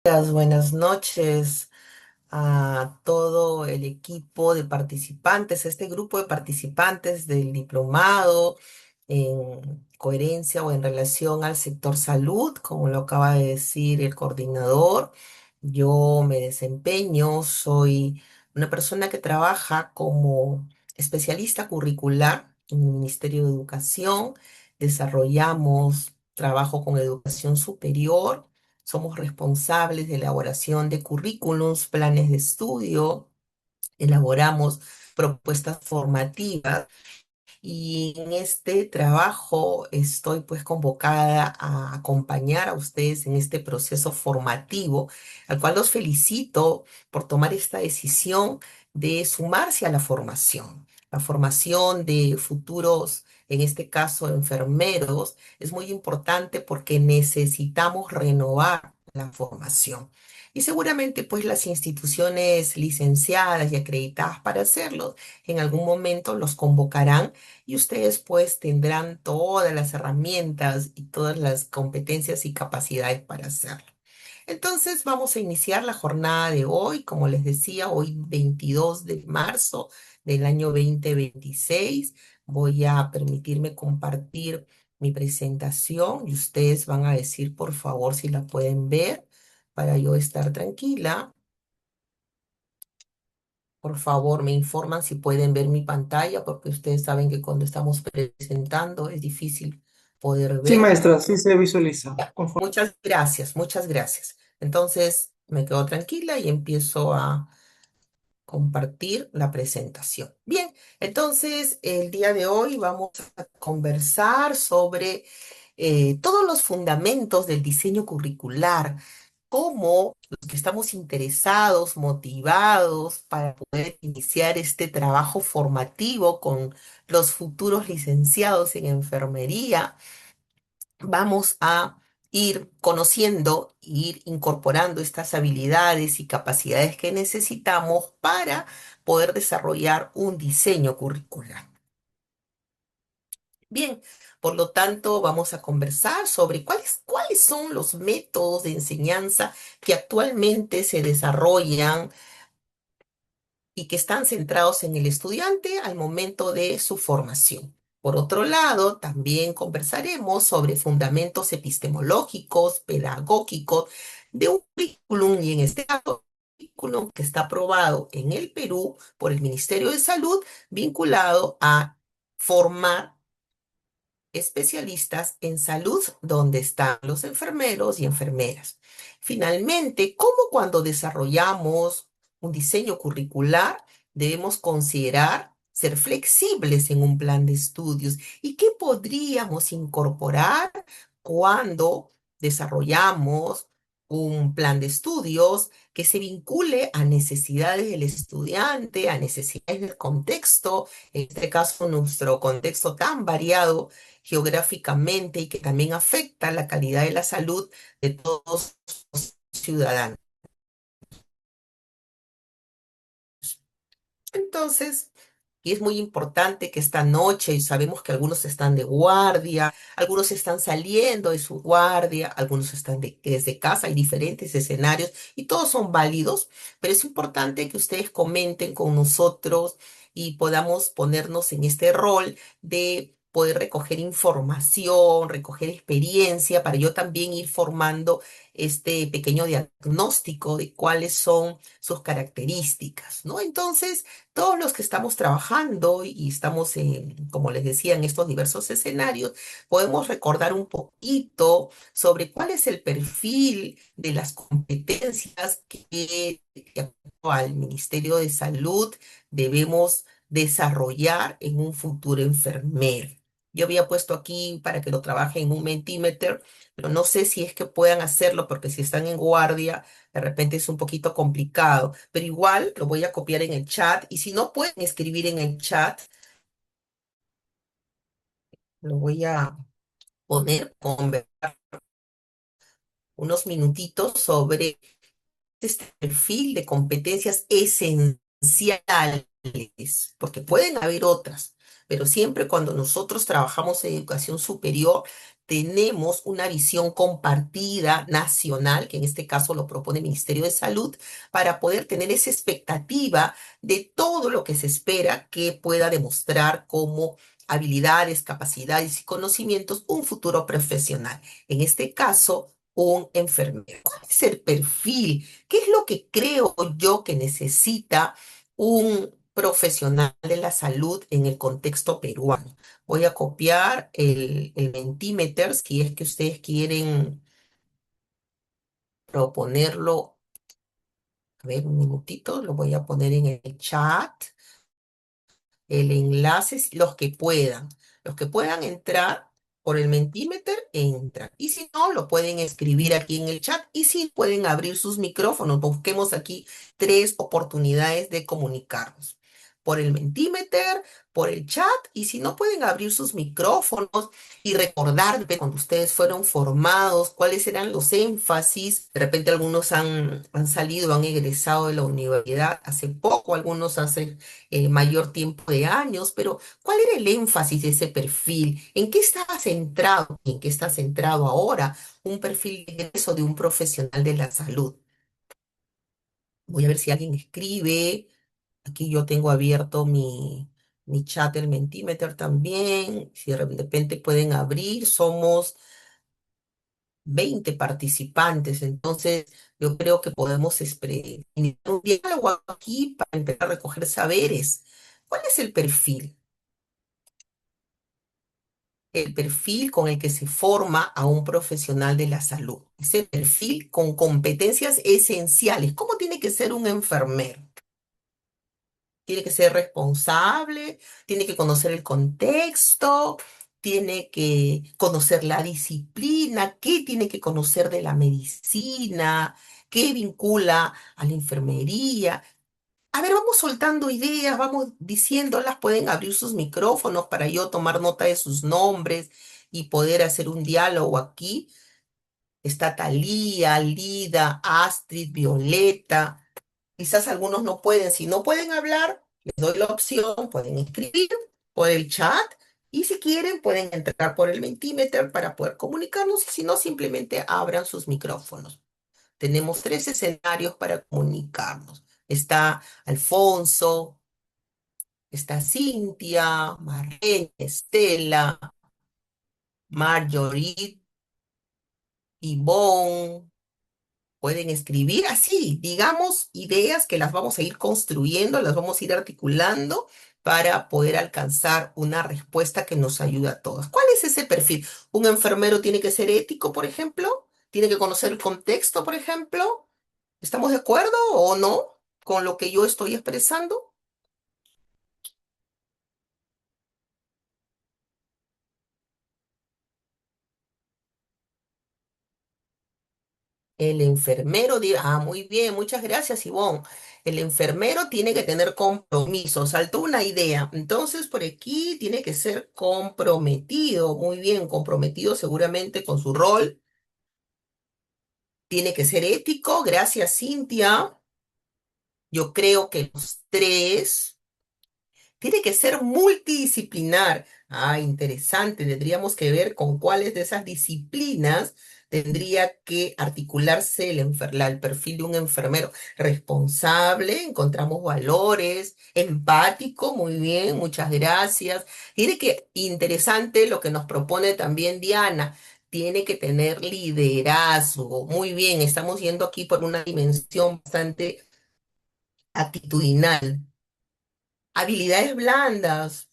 Buenas noches a todo el equipo de participantes, este grupo de participantes del diplomado en coherencia o en relación al sector salud, como lo acaba de decir el coordinador. Yo me desempeño, soy una persona que trabaja como especialista curricular en el Ministerio de Educación. Desarrollamos trabajo con educación superior. Somos responsables de elaboración de currículums, planes de estudio, elaboramos propuestas formativas y en este trabajo estoy pues convocada a acompañar a ustedes en este proceso formativo, al cual los felicito por tomar esta decisión de sumarse a la formación de futuros. En este caso, enfermeros, es muy importante porque necesitamos renovar la formación. Y seguramente, pues, las instituciones licenciadas y acreditadas para hacerlo, en algún momento los convocarán y ustedes pues tendrán todas las herramientas y todas las competencias y capacidades para hacerlo. Entonces vamos a iniciar la jornada de hoy, como les decía, hoy 22 de marzo del año 2026. Voy a permitirme compartir mi presentación y ustedes van a decir por favor si la pueden ver para yo estar tranquila. Por favor, me informan si pueden ver mi pantalla, porque ustedes saben que cuando estamos presentando es difícil poder Sí, ver. maestra, sí se visualiza. Ya, muchas gracias, muchas gracias. Entonces, me quedo tranquila y empiezo a compartir la presentación. Bien, entonces el día de hoy vamos a conversar sobre todos los fundamentos del diseño curricular, cómo los que estamos interesados, motivados para poder iniciar este trabajo formativo con los futuros licenciados en enfermería, vamos a ir conociendo, ir incorporando estas habilidades y capacidades que necesitamos para poder desarrollar un diseño curricular. Bien, por lo tanto, vamos a conversar sobre cuáles son los métodos de enseñanza que actualmente se desarrollan y que están centrados en el estudiante al momento de su formación. Por otro lado, también conversaremos sobre fundamentos epistemológicos, pedagógicos de un currículum y en este caso, currículum que está aprobado en el Perú por el Ministerio de Salud vinculado a formar especialistas en salud, donde están los enfermeros y enfermeras. Finalmente, ¿cómo cuando desarrollamos un diseño curricular debemos considerar ser flexibles en un plan de estudios? ¿Y qué podríamos incorporar cuando desarrollamos un plan de estudios que se vincule a necesidades del estudiante, a necesidades del contexto, en este caso nuestro contexto tan variado geográficamente y que también afecta la calidad de la salud de todos los ciudadanos? Entonces, y es muy importante que esta noche, y sabemos que algunos están de guardia, algunos están saliendo de su guardia, algunos están desde casa, hay diferentes escenarios y todos son válidos, pero es importante que ustedes comenten con nosotros y podamos ponernos en este rol de poder recoger información, recoger experiencia, para yo también ir formando este pequeño diagnóstico de cuáles son sus características, ¿no? Entonces, todos los que estamos trabajando y estamos como les decía, en estos diversos escenarios, podemos recordar un poquito sobre cuál es el perfil de las competencias que al Ministerio de Salud debemos desarrollar en un futuro enfermero. Yo había puesto aquí para que lo trabaje en un Mentimeter, pero no sé si es que puedan hacerlo porque si están en guardia de repente es un poquito complicado, pero igual lo voy a copiar en el chat y si no pueden escribir en el chat, lo voy a poner con unos minutitos sobre este perfil de competencias esenciales, porque pueden haber otras, pero siempre cuando nosotros trabajamos en educación superior, tenemos una visión compartida nacional, que en este caso lo propone el Ministerio de Salud, para poder tener esa expectativa de todo lo que se espera que pueda demostrar como habilidades, capacidades y conocimientos un futuro profesional. En este caso, un enfermero. ¿Cuál es el perfil? ¿Qué es lo que creo yo que necesita un profesional de la salud en el contexto peruano? Voy a copiar el Mentimeter, si es que ustedes quieren proponerlo. A ver, un minutito, lo voy a poner en el chat. El enlace, los que puedan entrar por el Mentimeter, entran. Y si no, lo pueden escribir aquí en el chat y si pueden abrir sus micrófonos. Busquemos aquí tres oportunidades de comunicarnos. Por el Mentimeter, por el chat, y si no pueden abrir sus micrófonos y recordar de cuando ustedes fueron formados, cuáles eran los énfasis. De repente algunos han salido, han egresado de la universidad hace poco, algunos hace mayor tiempo de años, pero ¿cuál era el énfasis de ese perfil? ¿En qué estaba centrado? ¿En qué está centrado ahora un perfil de ingreso de un profesional de la salud? Voy a ver si alguien escribe. Aquí yo tengo abierto mi chat, el Mentimeter también. Si de repente pueden abrir, somos 20 participantes, entonces yo creo que podemos iniciar un diálogo aquí para empezar a recoger saberes. ¿Cuál es el perfil? El perfil con el que se forma a un profesional de la salud. Ese perfil con competencias esenciales. ¿Cómo tiene que ser un enfermero? Tiene que ser responsable, tiene que conocer el contexto, tiene que conocer la disciplina, qué tiene que conocer de la medicina, qué vincula a la enfermería. A ver, vamos soltando ideas, vamos diciéndolas, pueden abrir sus micrófonos para yo tomar nota de sus nombres y poder hacer un diálogo aquí. Está Talía, Lida, Astrid, Violeta. Quizás algunos no pueden, si no pueden hablar, les doy la opción, pueden escribir por el chat y si quieren pueden entrar por el Mentimeter para poder comunicarnos y si no, simplemente abran sus micrófonos. Tenemos tres escenarios para comunicarnos. Está Alfonso, está Cintia, Marlene, Estela, Marjorie, Ivonne. Pueden escribir así, digamos, ideas que las vamos a ir construyendo, las vamos a ir articulando para poder alcanzar una respuesta que nos ayude a todos. ¿Cuál es ese perfil? ¿Un enfermero tiene que ser ético, por ejemplo? ¿Tiene que conocer el contexto, por ejemplo? ¿Estamos de acuerdo o no con lo que yo estoy expresando? El enfermero dirá, muy bien, muchas gracias, Ivonne. El enfermero tiene que tener compromiso. Saltó una idea. Entonces, por aquí tiene que ser comprometido. Muy bien, comprometido seguramente con su rol. Tiene que ser ético. Gracias, Cintia. Yo creo que los tres. Tiene que ser multidisciplinar. Ah, interesante. Tendríamos que ver con cuáles de esas disciplinas tendría que articularse el perfil de un enfermero responsable. Encontramos valores, empático, muy bien, muchas gracias. Tiene que, interesante lo que nos propone también Diana. Tiene que tener liderazgo. Muy bien, estamos yendo aquí por una dimensión bastante actitudinal. Habilidades blandas.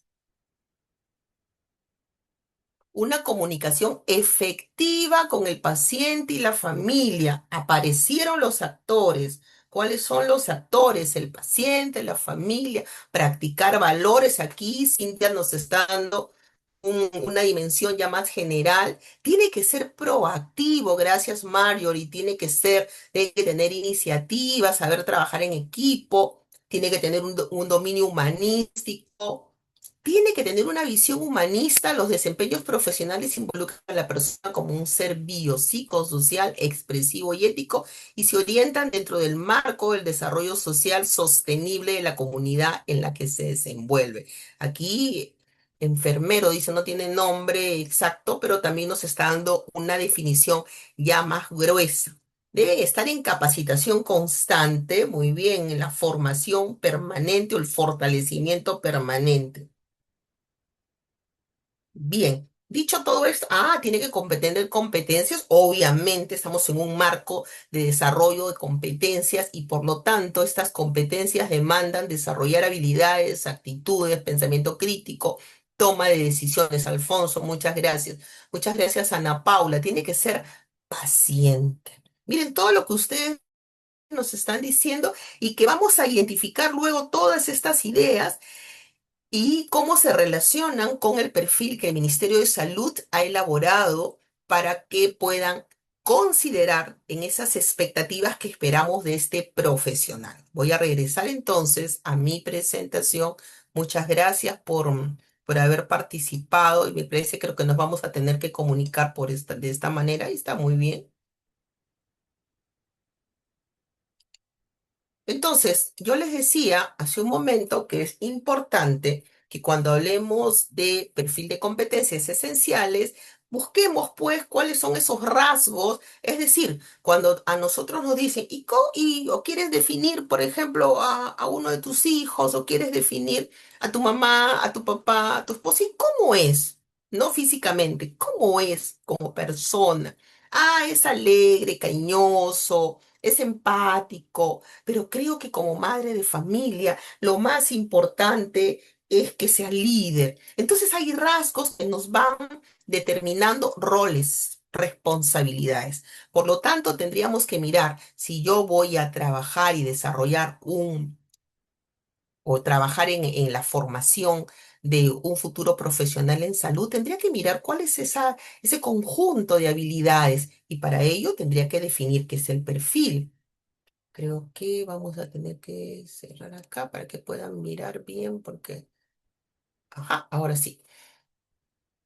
Una comunicación efectiva con el paciente y la familia. Aparecieron los actores. ¿Cuáles son los actores? El paciente, la familia. Practicar valores. Aquí Cintia nos está dando una dimensión ya más general. Tiene que ser proactivo, gracias Marjorie. Tiene que tener iniciativa, saber trabajar en equipo. Tiene que tener un dominio humanístico. Tiene que tener una visión humanista. Los desempeños profesionales involucran a la persona como un ser biopsicosocial, expresivo y ético y se orientan dentro del marco del desarrollo social sostenible de la comunidad en la que se desenvuelve. Aquí enfermero, dice, no tiene nombre exacto, pero también nos está dando una definición ya más gruesa. Deben estar en capacitación constante, muy bien, en la formación permanente o el fortalecimiento permanente. Bien, dicho todo esto, tiene que tener competencias. Obviamente estamos en un marco de desarrollo de competencias y por lo tanto estas competencias demandan desarrollar habilidades, actitudes, pensamiento crítico, toma de decisiones. Alfonso, muchas gracias. Muchas gracias, Ana Paula. Tiene que ser paciente. Miren todo lo que ustedes nos están diciendo y que vamos a identificar luego todas estas ideas y cómo se relacionan con el perfil que el Ministerio de Salud ha elaborado para que puedan considerar en esas expectativas que esperamos de este profesional. Voy a regresar entonces a mi presentación. Muchas gracias por haber participado y me parece creo que nos vamos a tener que comunicar de esta manera y está muy bien. Entonces, yo les decía hace un momento que es importante que cuando hablemos de perfil de competencias esenciales, busquemos pues cuáles son esos rasgos, es decir, cuando a nosotros nos dicen, o quieres definir, por ejemplo, a uno de tus hijos, o quieres definir a tu mamá, a tu papá, a tu esposa, ¿y cómo es? No físicamente, ¿cómo es como persona? Es alegre, cariñoso, es empático, pero creo que como madre de familia, lo más importante es que sea líder. Entonces hay rasgos que nos van determinando roles, responsabilidades. Por lo tanto, tendríamos que mirar si yo voy a trabajar y desarrollar o trabajar en la formación de un futuro profesional en salud, tendría que mirar cuál es ese conjunto de habilidades y para ello tendría que definir qué es el perfil. Creo que vamos a tener que cerrar acá para que puedan mirar bien porque, ahora sí.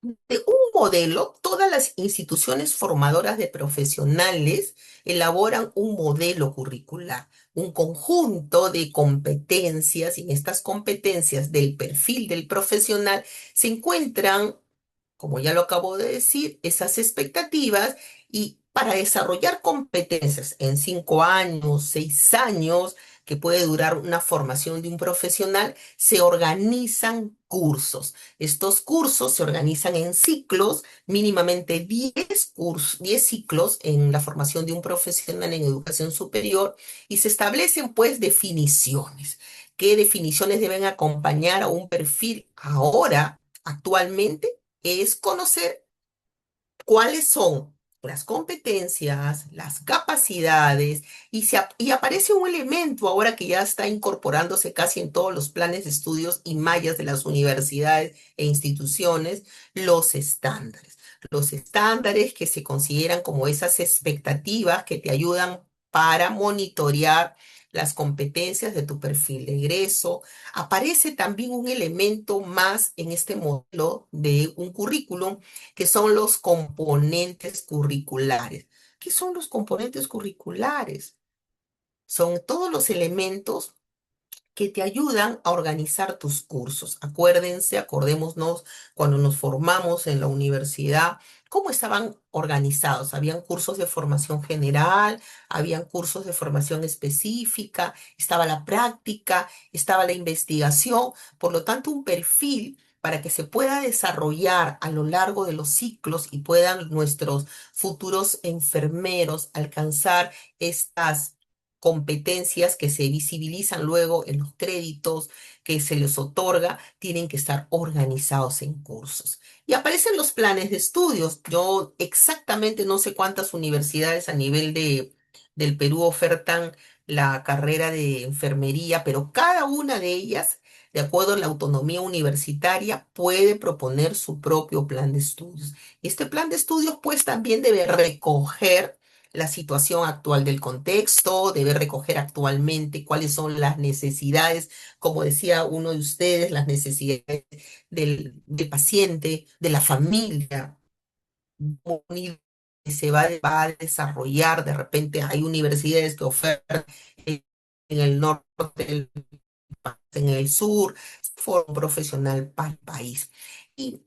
De un modelo, todas las instituciones formadoras de profesionales elaboran un modelo curricular, un conjunto de competencias y en estas competencias del perfil del profesional se encuentran, como ya lo acabo de decir, esas expectativas y para desarrollar competencias en 5 años, 6 años, que puede durar una formación de un profesional, se organizan cursos. Estos cursos se organizan en ciclos, mínimamente 10 ciclos en la formación de un profesional en educación superior y se establecen pues definiciones. ¿Qué definiciones deben acompañar a un perfil ahora, actualmente? Es conocer cuáles son las competencias, las capacidades, y aparece un elemento ahora que ya está incorporándose casi en todos los planes de estudios y mallas de las universidades e instituciones, los estándares. Los estándares que se consideran como esas expectativas que te ayudan para monitorear las competencias de tu perfil de egreso. Aparece también un elemento más en este modelo de un currículum que son los componentes curriculares. ¿Qué son los componentes curriculares? Son todos los elementos que te ayudan a organizar tus cursos. Acuérdense, acordémonos cuando nos formamos en la universidad, cómo estaban organizados. Habían cursos de formación general, habían cursos de formación específica, estaba la práctica, estaba la investigación. Por lo tanto, un perfil para que se pueda desarrollar a lo largo de los ciclos y puedan nuestros futuros enfermeros alcanzar estas competencias que se visibilizan luego en los créditos que se les otorga, tienen que estar organizados en cursos. Y aparecen los planes de estudios. Yo exactamente no sé cuántas universidades a nivel del Perú ofertan la carrera de enfermería, pero cada una de ellas, de acuerdo a la autonomía universitaria, puede proponer su propio plan de estudios. Y este plan de estudios, pues, también debe recoger la situación actual del contexto, debe recoger actualmente cuáles son las necesidades, como decía uno de ustedes, las necesidades del paciente, de la familia, que va a desarrollar. De repente hay universidades que ofertan en el norte, en el sur, forma profesional para el país. Y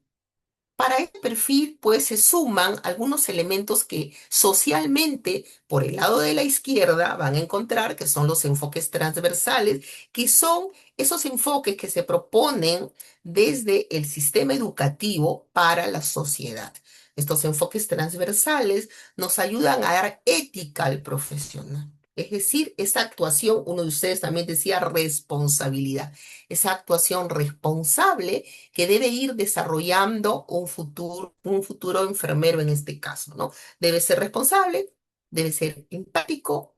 para este perfil, pues se suman algunos elementos que socialmente, por el lado de la izquierda, van a encontrar que son los enfoques transversales, que son esos enfoques que se proponen desde el sistema educativo para la sociedad. Estos enfoques transversales nos ayudan a dar ética al profesional. Es decir, esa actuación, uno de ustedes también decía responsabilidad, esa actuación responsable que debe ir desarrollando un futuro enfermero en este caso, ¿no? Debe ser responsable, debe ser empático,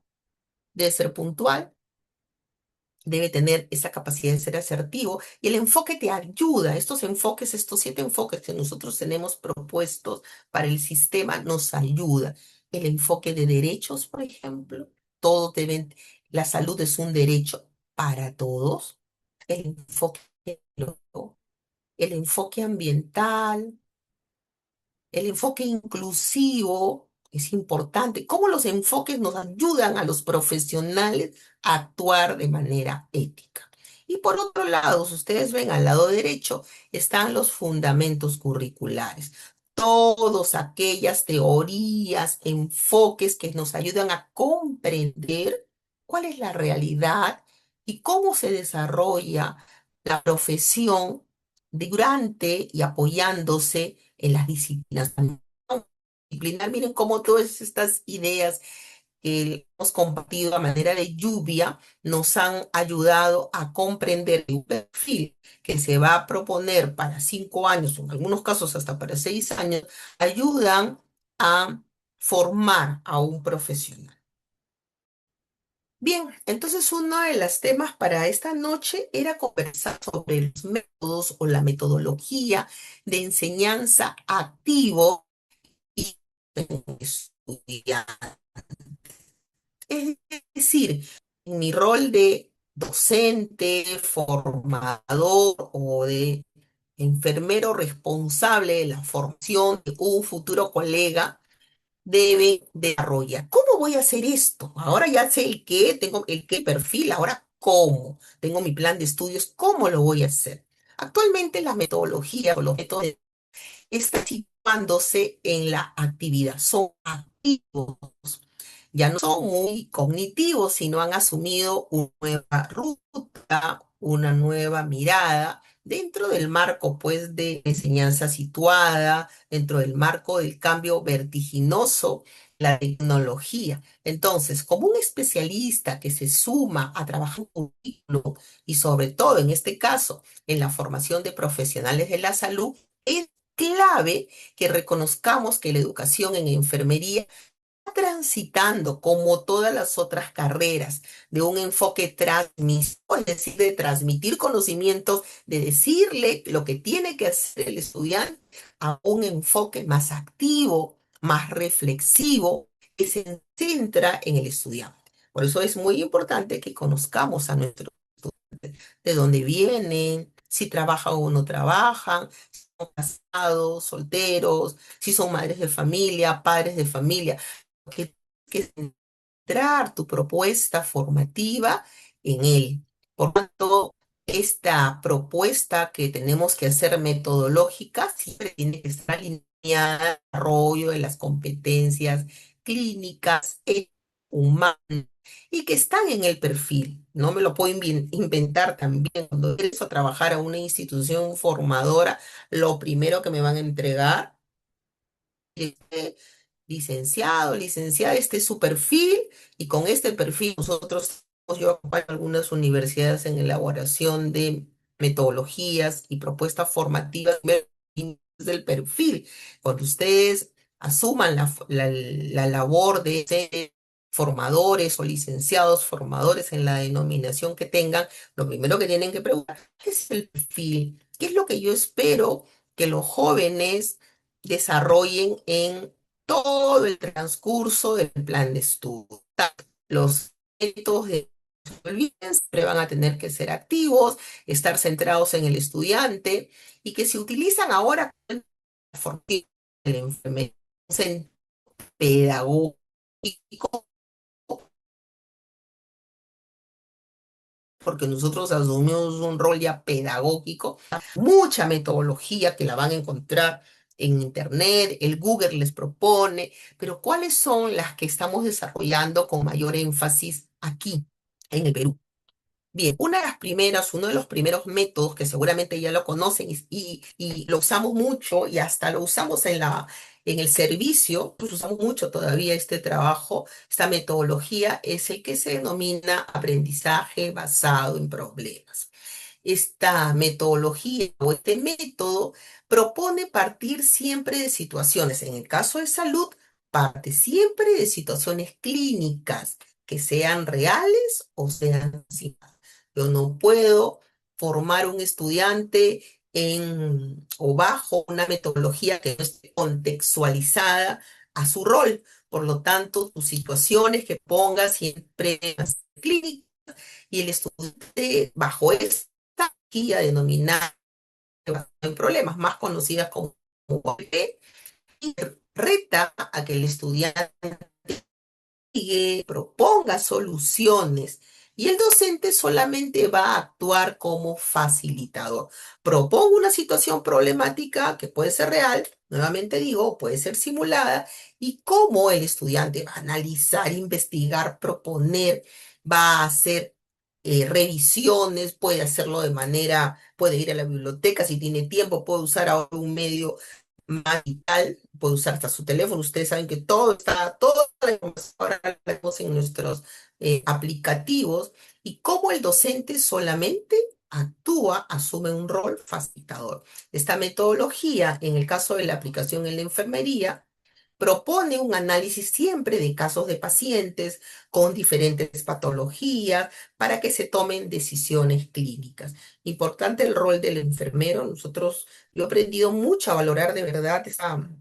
debe ser puntual, debe tener esa capacidad de ser asertivo y el enfoque te ayuda. Estos enfoques, estos 7 enfoques que nosotros tenemos propuestos para el sistema nos ayuda. El enfoque de derechos, por ejemplo, todos deben, la salud es un derecho para todos. El enfoque el enfoque ambiental, el enfoque inclusivo es importante. ¿Cómo los enfoques nos ayudan a los profesionales a actuar de manera ética? Y por otro lado, si ustedes ven al lado derecho, están los fundamentos curriculares. Todas aquellas teorías, enfoques que nos ayudan a comprender cuál es la realidad y cómo se desarrolla la profesión durante y apoyándose en las disciplinas. Disciplinar, miren cómo todas estas ideas que hemos compartido a manera de lluvia nos han ayudado a comprender un perfil que se va a proponer para 5 años, o en algunos casos hasta para 6 años, ayudan a formar a un profesional. Bien, entonces uno de los temas para esta noche era conversar sobre los métodos o la metodología de enseñanza activo y estudiar. Es decir, en mi rol de docente, formador o de enfermero responsable de la formación de un futuro colega, debe desarrollar. ¿Cómo voy a hacer esto? Ahora ya sé el qué, tengo el qué perfil, ahora cómo. Tengo mi plan de estudios, ¿cómo lo voy a hacer? Actualmente la metodología o los métodos están situándose en la actividad, son activos. Ya no son muy cognitivos, sino han asumido una nueva ruta, una nueva mirada dentro del marco, pues, de enseñanza situada, dentro del marco del cambio vertiginoso, la tecnología. Entonces, como un especialista que se suma a trabajar un currículo y sobre todo en este caso en la formación de profesionales de la salud, es clave que reconozcamos que la educación en enfermería transitando, como todas las otras carreras, de un enfoque transmisión, es decir, de transmitir conocimientos, de decirle lo que tiene que hacer el estudiante, a un enfoque más activo, más reflexivo, que se centra en el estudiante. Por eso es muy importante que conozcamos a nuestros estudiantes, de dónde vienen, si trabajan o no trabajan, si son casados, solteros, si son madres de familia, padres de familia que centrar tu propuesta formativa en él. Por tanto, esta propuesta que tenemos que hacer metodológica siempre tiene que estar alineada al desarrollo de las competencias clínicas e humanas y que están en el perfil. No me lo puedo inventar también. Cuando empiezo a trabajar a una institución formadora, lo primero que me van a entregar es licenciado, licenciada, este es su perfil y con este perfil nosotros, yo acompaño a algunas universidades en elaboración de metodologías y propuestas formativas del perfil. Cuando ustedes asuman la labor de ser formadores o licenciados, formadores en la denominación que tengan, lo primero que tienen que preguntar, ¿qué es el perfil? ¿Qué es lo que yo espero que los jóvenes desarrollen en todo el transcurso del plan de estudio? Los métodos de supervivencia siempre van a tener que ser activos, estar centrados en el estudiante y que se utilizan ahora con la formación de la enfermedad, un sentido pedagógico, porque nosotros asumimos un rol ya pedagógico, mucha metodología que la van a encontrar en internet, el Google les propone, pero ¿cuáles son las que estamos desarrollando con mayor énfasis aquí en el Perú? Bien, una de las primeras, uno de los primeros métodos que seguramente ya lo conocen y lo usamos mucho y hasta lo usamos en el servicio, pues usamos mucho todavía este trabajo, esta metodología es el que se denomina aprendizaje basado en problemas. Esta metodología o este método propone partir siempre de situaciones, en el caso de salud, parte siempre de situaciones clínicas que sean reales o sean simuladas. Yo no puedo formar un estudiante o bajo una metodología que no esté contextualizada a su rol. Por lo tanto, tus situaciones que pongas siempre van a ser clínicas y el estudiante bajo esta guía denominada en problemas más conocidas como UAP, y reta a que el estudiante proponga soluciones y el docente solamente va a actuar como facilitador. Propongo una situación problemática que puede ser real, nuevamente digo, puede ser simulada, y cómo el estudiante va a analizar, investigar, proponer, va a hacer revisiones, puede hacerlo de manera, puede ir a la biblioteca si tiene tiempo, puede usar ahora un medio más vital, puede usar hasta su teléfono. Ustedes saben que todo está, toda la información ahora la tenemos en nuestros aplicativos y cómo el docente solamente actúa, asume un rol facilitador. Esta metodología, en el caso de la aplicación en la enfermería, propone un análisis siempre de casos de pacientes con diferentes patologías para que se tomen decisiones clínicas. Importante el rol del enfermero. Yo he aprendido mucho a valorar de verdad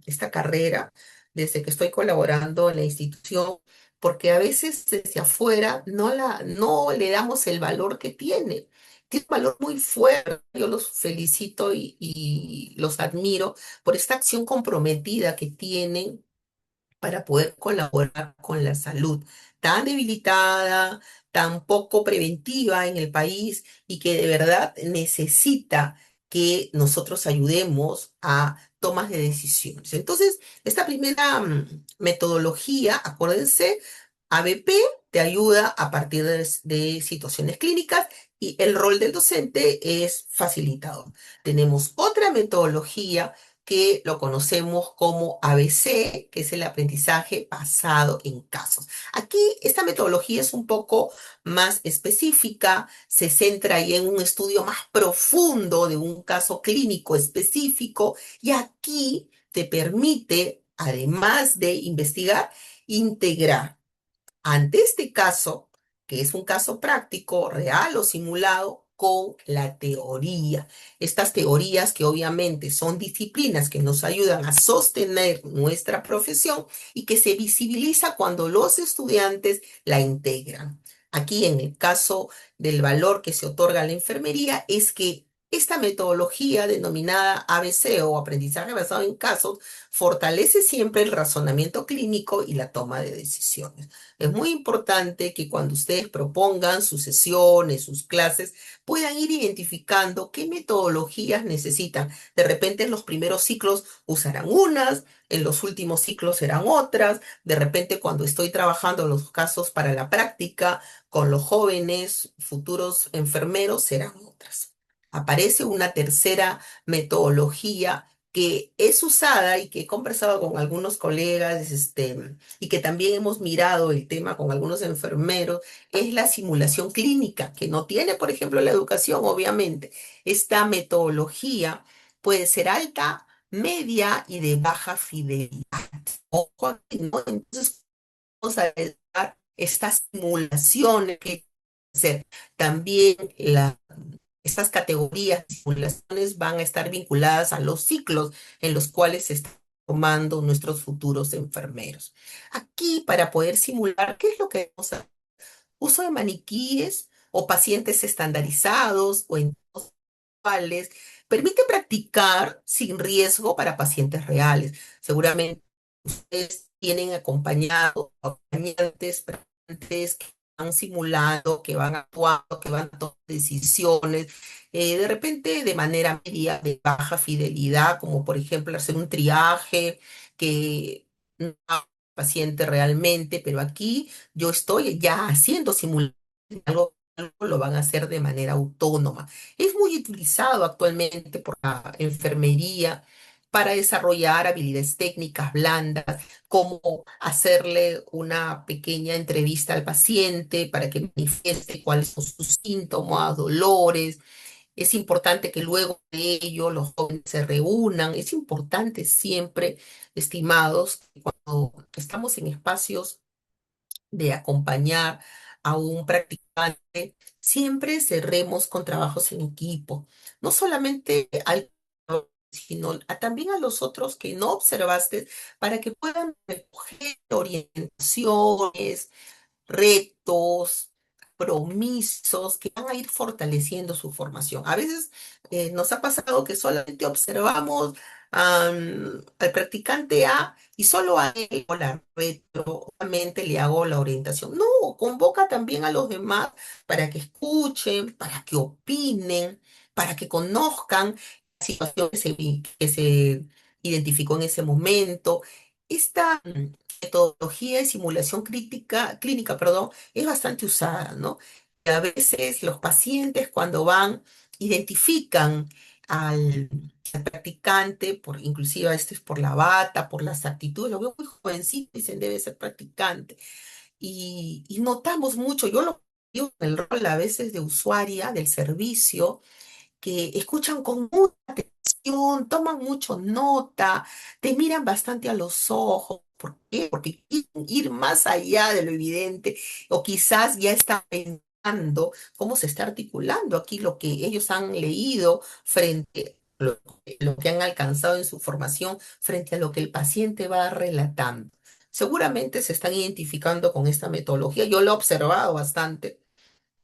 esta carrera desde que estoy colaborando en la institución, porque a veces desde afuera no le damos el valor que tiene. Tiene un valor muy fuerte. Yo los felicito y los admiro por esta acción comprometida que tienen para poder colaborar con la salud tan debilitada, tan poco preventiva en el país y que de verdad necesita que nosotros ayudemos a tomas de decisiones. Entonces, esta primera metodología, acuérdense, ABP te ayuda a partir de situaciones clínicas y el rol del docente es facilitador. Tenemos otra metodología que lo conocemos como ABC, que es el aprendizaje basado en casos. Aquí esta metodología es un poco más específica, se centra ahí en un estudio más profundo de un caso clínico específico y aquí te permite, además de investigar, integrar ante este caso, que es un caso práctico, real o simulado, con la teoría. Estas teorías que obviamente son disciplinas que nos ayudan a sostener nuestra profesión y que se visibiliza cuando los estudiantes la integran. Aquí en el caso del valor que se otorga a la enfermería es que esta metodología denominada ABC o aprendizaje basado en casos fortalece siempre el razonamiento clínico y la toma de decisiones. Es muy importante que cuando ustedes propongan sus sesiones, sus clases, puedan ir identificando qué metodologías necesitan. De repente en los primeros ciclos usarán unas, en los últimos ciclos serán otras. De repente cuando estoy trabajando en los casos para la práctica con los jóvenes futuros enfermeros serán otras. Aparece una tercera metodología que es usada y que he conversado con algunos colegas, y que también hemos mirado el tema con algunos enfermeros, es la simulación clínica, que no tiene, por ejemplo, la educación, obviamente. Esta metodología puede ser alta, media y de baja fidelidad. Ojo aquí, ¿no? Entonces, vamos a ver estas simulaciones que hacer. También estas categorías de simulaciones van a estar vinculadas a los ciclos en los cuales se están formando nuestros futuros enfermeros. Aquí, para poder simular, ¿qué es lo que vamos a hacer? Uso de maniquíes o pacientes estandarizados o cuales permite practicar sin riesgo para pacientes reales. Seguramente ustedes tienen acompañados, acompañantes, practicantes van simulando, que van actuando, que van tomando decisiones, de repente de manera media, de baja fidelidad, como por ejemplo hacer un triaje que no haga el paciente realmente, pero aquí yo estoy ya haciendo simulaciones, algo lo van a hacer de manera autónoma. Es muy utilizado actualmente por la enfermería para desarrollar habilidades técnicas blandas, como hacerle una pequeña entrevista al paciente para que manifieste cuáles son sus síntomas, dolores. Es importante que luego de ello los jóvenes se reúnan. Es importante siempre, estimados, cuando estamos en espacios de acompañar a un practicante, siempre cerremos con trabajos en equipo, no solamente al sino también a los otros que no observaste, para que puedan recoger orientaciones, retos, compromisos que van a ir fortaleciendo su formación. A veces nos ha pasado que solamente observamos al practicante A y solo a él o la retro, obviamente le hago la orientación. No, convoca también a los demás para que escuchen, para que opinen, para que conozcan la situación que se identificó en ese momento. Esta metodología de simulación clínica, perdón, es bastante usada, ¿no? Y a veces los pacientes cuando van, identifican al, al practicante, inclusive a este es por la bata, por las actitudes, lo veo muy jovencito y dicen debe ser practicante. Y notamos mucho, yo lo digo en el rol a veces de usuaria del servicio, que escuchan con mucha atención, toman mucho nota, te miran bastante a los ojos. ¿Por qué? Porque quieren ir más allá de lo evidente, o quizás ya están pensando cómo se está articulando aquí lo que ellos han leído frente a lo que han alcanzado en su formación, frente a lo que el paciente va relatando. Seguramente se están identificando con esta metodología. Yo lo he observado bastante,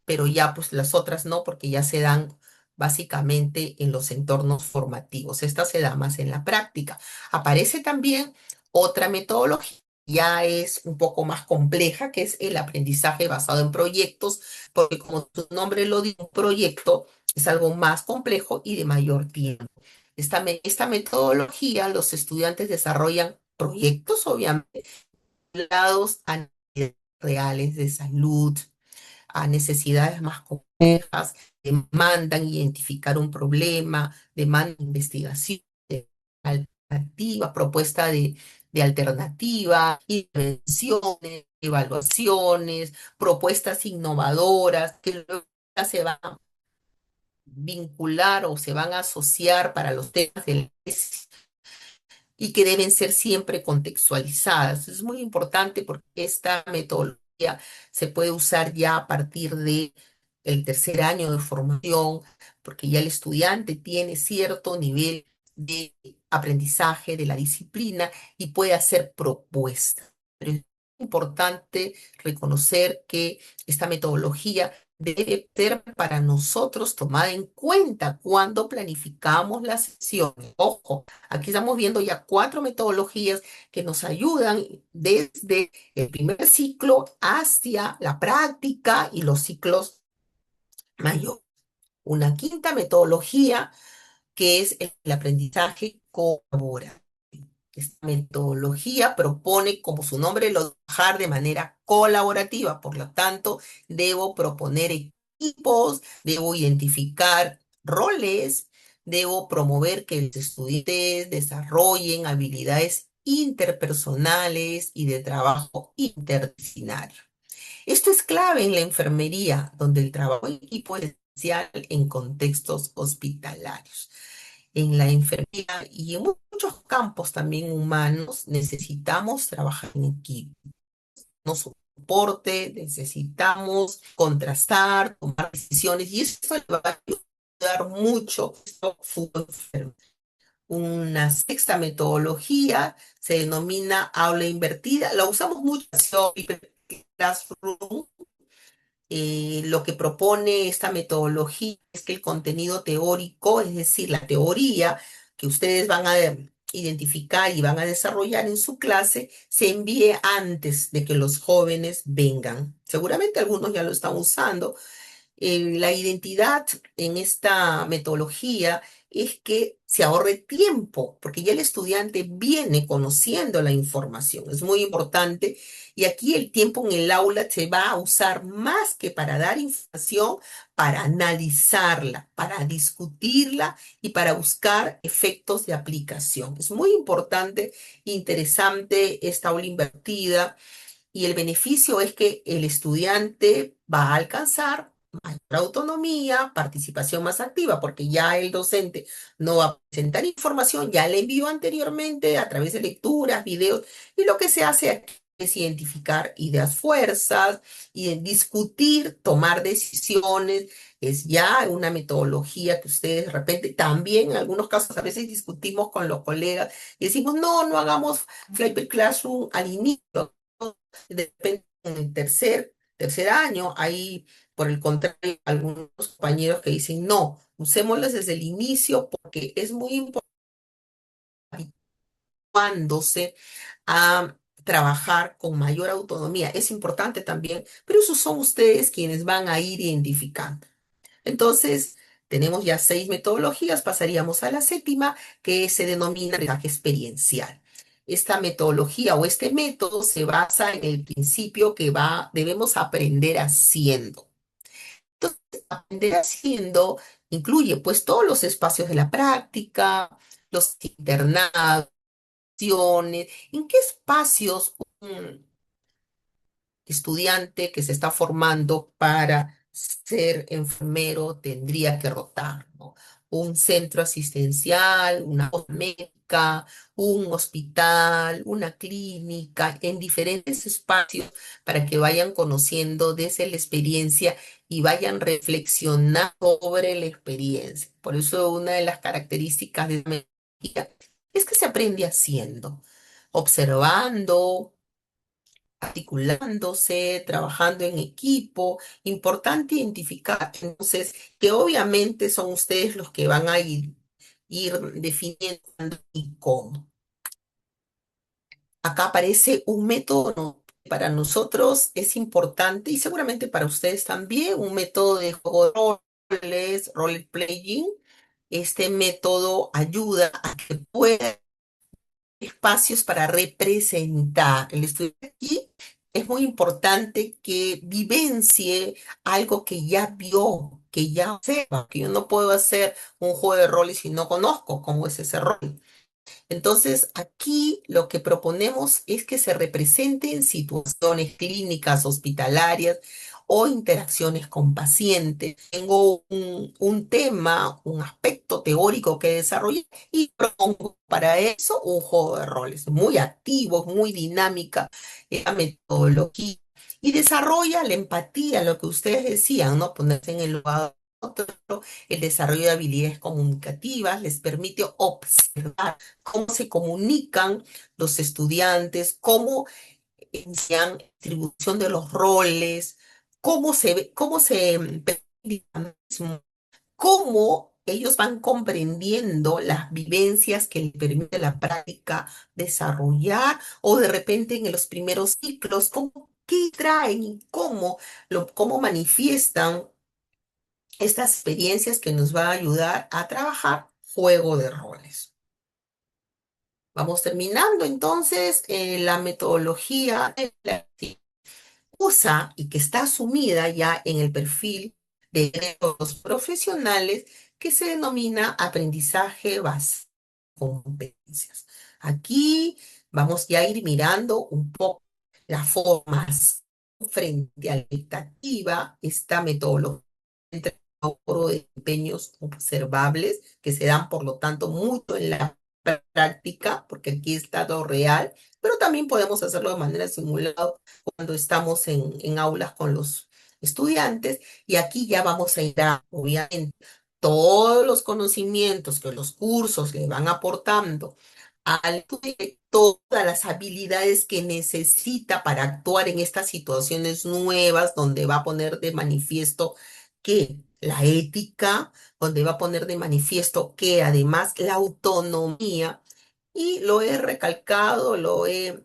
pero ya pues las otras no, porque ya se dan básicamente en los entornos formativos. Esta se da más en la práctica. Aparece también otra metodología, ya es un poco más compleja, que es el aprendizaje basado en proyectos, porque como su nombre lo dice, un proyecto es algo más complejo y de mayor tiempo. Esta metodología, los estudiantes desarrollan proyectos, obviamente, ligados a necesidades reales de salud, a necesidades más complejas, demandan identificar un problema, demandan investigación, alternativa, propuesta de alternativa, intervenciones, evaluaciones, propuestas innovadoras que luego ya se van a vincular o se van a asociar para los temas del y que deben ser siempre contextualizadas. Es muy importante porque esta metodología se puede usar ya a partir de el tercer año de formación, porque ya el estudiante tiene cierto nivel de aprendizaje de la disciplina y puede hacer propuestas. Pero es importante reconocer que esta metodología debe ser para nosotros tomada en cuenta cuando planificamos las sesiones. Ojo, aquí estamos viendo ya cuatro metodologías que nos ayudan desde el primer ciclo hacia la práctica y los ciclos mayores. Una quinta metodología que es el aprendizaje colaborativo. Esta metodología propone, como su nombre lo trabajar de manera colaborativa, por lo tanto, debo proponer equipos, debo identificar roles, debo promover que los estudiantes desarrollen habilidades interpersonales y de trabajo interdisciplinario. Esto es clave en la enfermería, donde el trabajo en equipo es esencial en contextos hospitalarios. En la enfermería y en muchos campos también humanos necesitamos trabajar en equipo. No soporte, necesitamos contrastar, tomar decisiones y eso le va a ayudar mucho a su enfermo. Una sexta metodología se denomina aula invertida. La usamos mucho en Classroom. Lo que propone esta metodología es que el contenido teórico, es decir, la teoría que ustedes van a identificar y van a desarrollar en su clase se envíe antes de que los jóvenes vengan. Seguramente algunos ya lo están usando. La identidad en esta metodología es que se ahorre tiempo, porque ya el estudiante viene conociendo la información. Es muy importante. Y aquí el tiempo en el aula se va a usar más que para dar información, para analizarla, para discutirla y para buscar efectos de aplicación. Es muy importante, interesante esta aula invertida y el beneficio es que el estudiante va a alcanzar mayor autonomía, participación más activa, porque ya el docente no va a presentar información, ya le envió anteriormente a través de lecturas, videos, y lo que se hace aquí es identificar ideas fuerzas y discutir, tomar decisiones. Es ya una metodología que ustedes de repente también en algunos casos a veces discutimos con los colegas y decimos, no, no hagamos Flight Classroom al inicio, de repente en el tercer año, hay, por el contrario, algunos compañeros que dicen, no, usémoslas desde el inicio porque es muy importante habituándose a trabajar con mayor autonomía. Es importante también, pero esos son ustedes quienes van a ir identificando. Entonces, tenemos ya 6 metodologías, pasaríamos a la séptima, que se denomina aprendizaje experiencial. Esta metodología o este método se basa en el principio que debemos aprender haciendo. Entonces, aprender haciendo incluye pues todos los espacios de la práctica, los internados, en qué espacios estudiante que se está formando para ser enfermero tendría que rotar, ¿no? Un centro asistencial, una médica, un hospital, una clínica, en diferentes espacios para que vayan conociendo desde la experiencia y vayan reflexionando sobre la experiencia. Por eso una de las características de la metodología es que se aprende haciendo, observando, articulándose, trabajando en equipo. Importante identificar, entonces, que obviamente son ustedes los que van a ir definiendo cuándo y cómo. Acá aparece un método, ¿no? Que para nosotros es importante y seguramente para ustedes también, un método de juego de roles, role playing. Este método ayuda a que puedan espacios para representar. El estudiante aquí es muy importante que vivencie algo que ya vio, que ya observa, que yo no puedo hacer un juego de roles si no conozco cómo es ese rol. Entonces, aquí lo que proponemos es que se representen situaciones clínicas, hospitalarias o interacciones con pacientes. Tengo un tema, un aspecto teórico que desarrollar y propongo para eso un juego de roles muy activo, muy dinámica, la metodología. Y desarrolla la empatía, lo que ustedes decían, ¿no? Ponerse en el lugar de otro, el desarrollo de habilidades comunicativas, les permite observar cómo se comunican los estudiantes, cómo inician distribución de los roles, cómo se cómo ellos van comprendiendo las vivencias que les permite la práctica desarrollar, o de repente en los primeros ciclos, qué traen y cómo manifiestan estas experiencias que nos va a ayudar a trabajar juego de roles. Vamos terminando entonces la metodología de la que usa y que está asumida ya en el perfil de los profesionales que se denomina aprendizaje basado en competencias. Aquí vamos ya a ir mirando un poco la formación frente a la expectativa, esta metodología entre logro de desempeños observables que se dan, por lo tanto, mucho en la práctica, porque aquí está todo real, pero también podemos hacerlo de manera simulada cuando estamos en aulas con los estudiantes, y aquí ya vamos a ir a, obviamente, todos los conocimientos que los cursos le van aportando al estudiante, todas las habilidades que necesita para actuar en estas situaciones nuevas, donde va a poner de manifiesto que la ética, donde va a poner de manifiesto que además la autonomía y lo he recalcado, lo he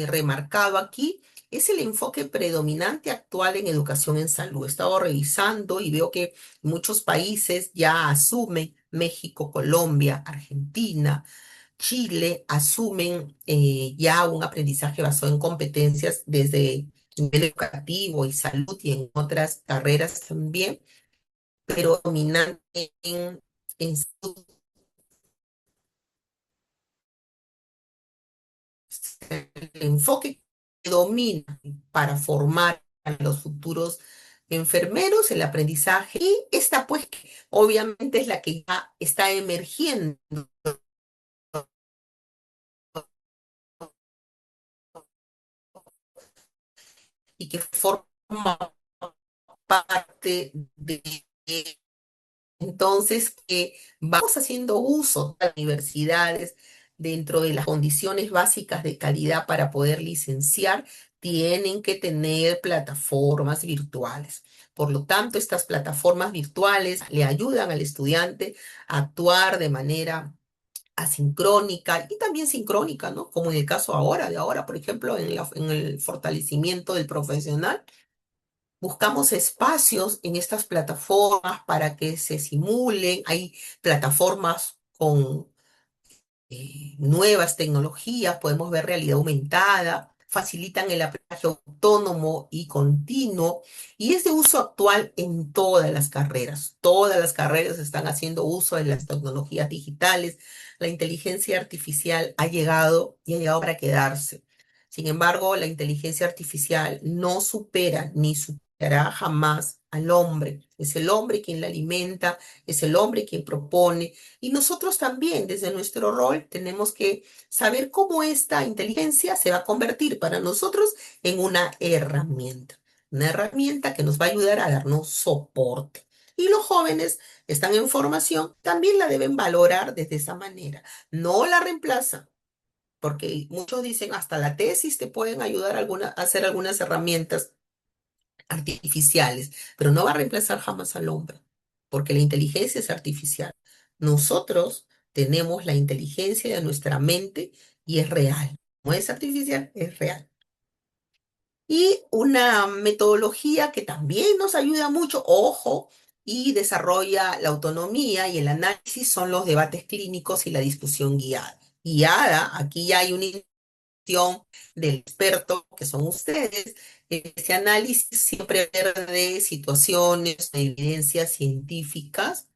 remarcado aquí. Es el enfoque predominante actual en educación en salud. He estado revisando y veo que muchos países ya asumen, México, Colombia, Argentina, Chile, asumen ya un aprendizaje basado en competencias desde nivel educativo y salud y en otras carreras también, pero dominante en salud. El enfoque que domina para formar a los futuros enfermeros, el aprendizaje, y esta pues que obviamente es la que ya está emergiendo y que forma parte de entonces que vamos haciendo uso de las universidades dentro de las condiciones básicas de calidad para poder licenciar, tienen que tener plataformas virtuales. Por lo tanto, estas plataformas virtuales le ayudan al estudiante a actuar de manera asincrónica y también sincrónica, ¿no? Como en el caso ahora, de ahora, por ejemplo, en el fortalecimiento del profesional. Buscamos espacios en estas plataformas para que se simulen. Hay plataformas con nuevas tecnologías, podemos ver realidad aumentada, facilitan el aprendizaje autónomo y continuo y es de uso actual en todas las carreras. Todas las carreras están haciendo uso de las tecnologías digitales. La inteligencia artificial ha llegado y ha llegado para quedarse. Sin embargo, la inteligencia artificial no supera ni superará jamás al hombre. Es el hombre quien la alimenta, es el hombre quien propone y nosotros también, desde nuestro rol, tenemos que saber cómo esta inteligencia se va a convertir para nosotros en una herramienta que nos va a ayudar a darnos soporte. Y los jóvenes están en formación, también la deben valorar desde esa manera. No la reemplazan, porque muchos dicen, hasta la tesis te pueden ayudar a hacer algunas herramientas artificiales, pero no va a reemplazar jamás al hombre, porque la inteligencia es artificial. Nosotros tenemos la inteligencia de nuestra mente y es real. No es artificial, es real. Y una metodología que también nos ayuda mucho, ojo, y desarrolla la autonomía y el análisis son los debates clínicos y la discusión guiada. Guiada, aquí ya hay una del experto que son ustedes. Este análisis siempre de situaciones, de evidencias científicas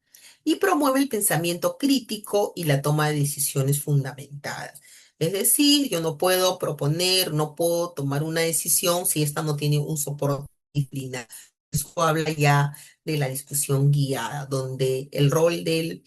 y promueve el pensamiento crítico y la toma de decisiones fundamentadas. Es decir, yo no puedo proponer, no puedo tomar una decisión si esta no tiene un soporte disciplinario. Eso habla ya de la discusión guiada, donde el rol del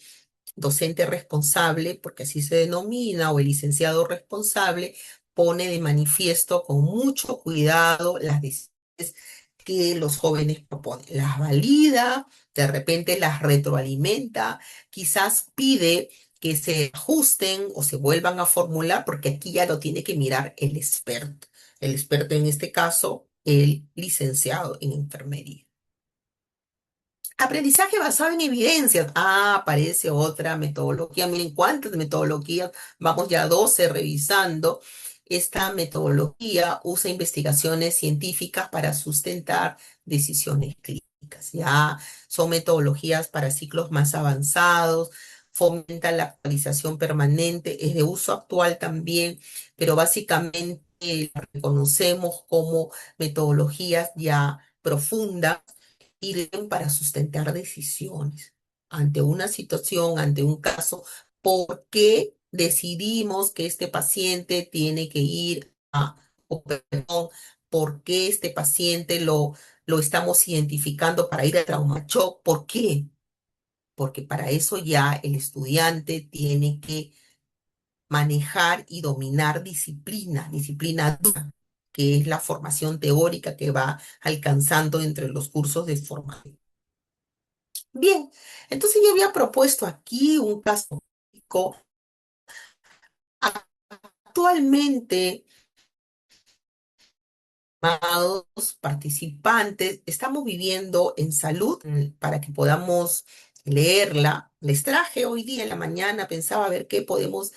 docente responsable, porque así se denomina, o el licenciado responsable, pone de manifiesto con mucho cuidado las decisiones que los jóvenes proponen. Las valida, de repente las retroalimenta, quizás pide que se ajusten o se vuelvan a formular, porque aquí ya lo tiene que mirar el experto. El experto en este caso, el licenciado en enfermería. Aprendizaje basado en evidencias. Ah, aparece otra metodología. Miren cuántas metodologías. Vamos ya a 12 revisando. Esta metodología usa investigaciones científicas para sustentar decisiones clínicas. Ya son metodologías para ciclos más avanzados. Fomenta la actualización permanente. Es de uso actual también, pero básicamente la reconocemos como metodologías ya profundas sirven para sustentar decisiones ante una situación, ante un caso. ¿Por qué decidimos que este paciente tiene que ir a, o perdón, por qué este paciente lo estamos identificando para ir a trauma shock? ¿Por qué? Porque para eso ya el estudiante tiene que manejar y dominar disciplina dura, que es la formación teórica que va alcanzando entre los cursos de formación. Bien, entonces yo había propuesto aquí un caso práctico. Actualmente, amados participantes, estamos viviendo en salud para que podamos leerla. Les traje hoy día en la mañana, pensaba ver qué podemos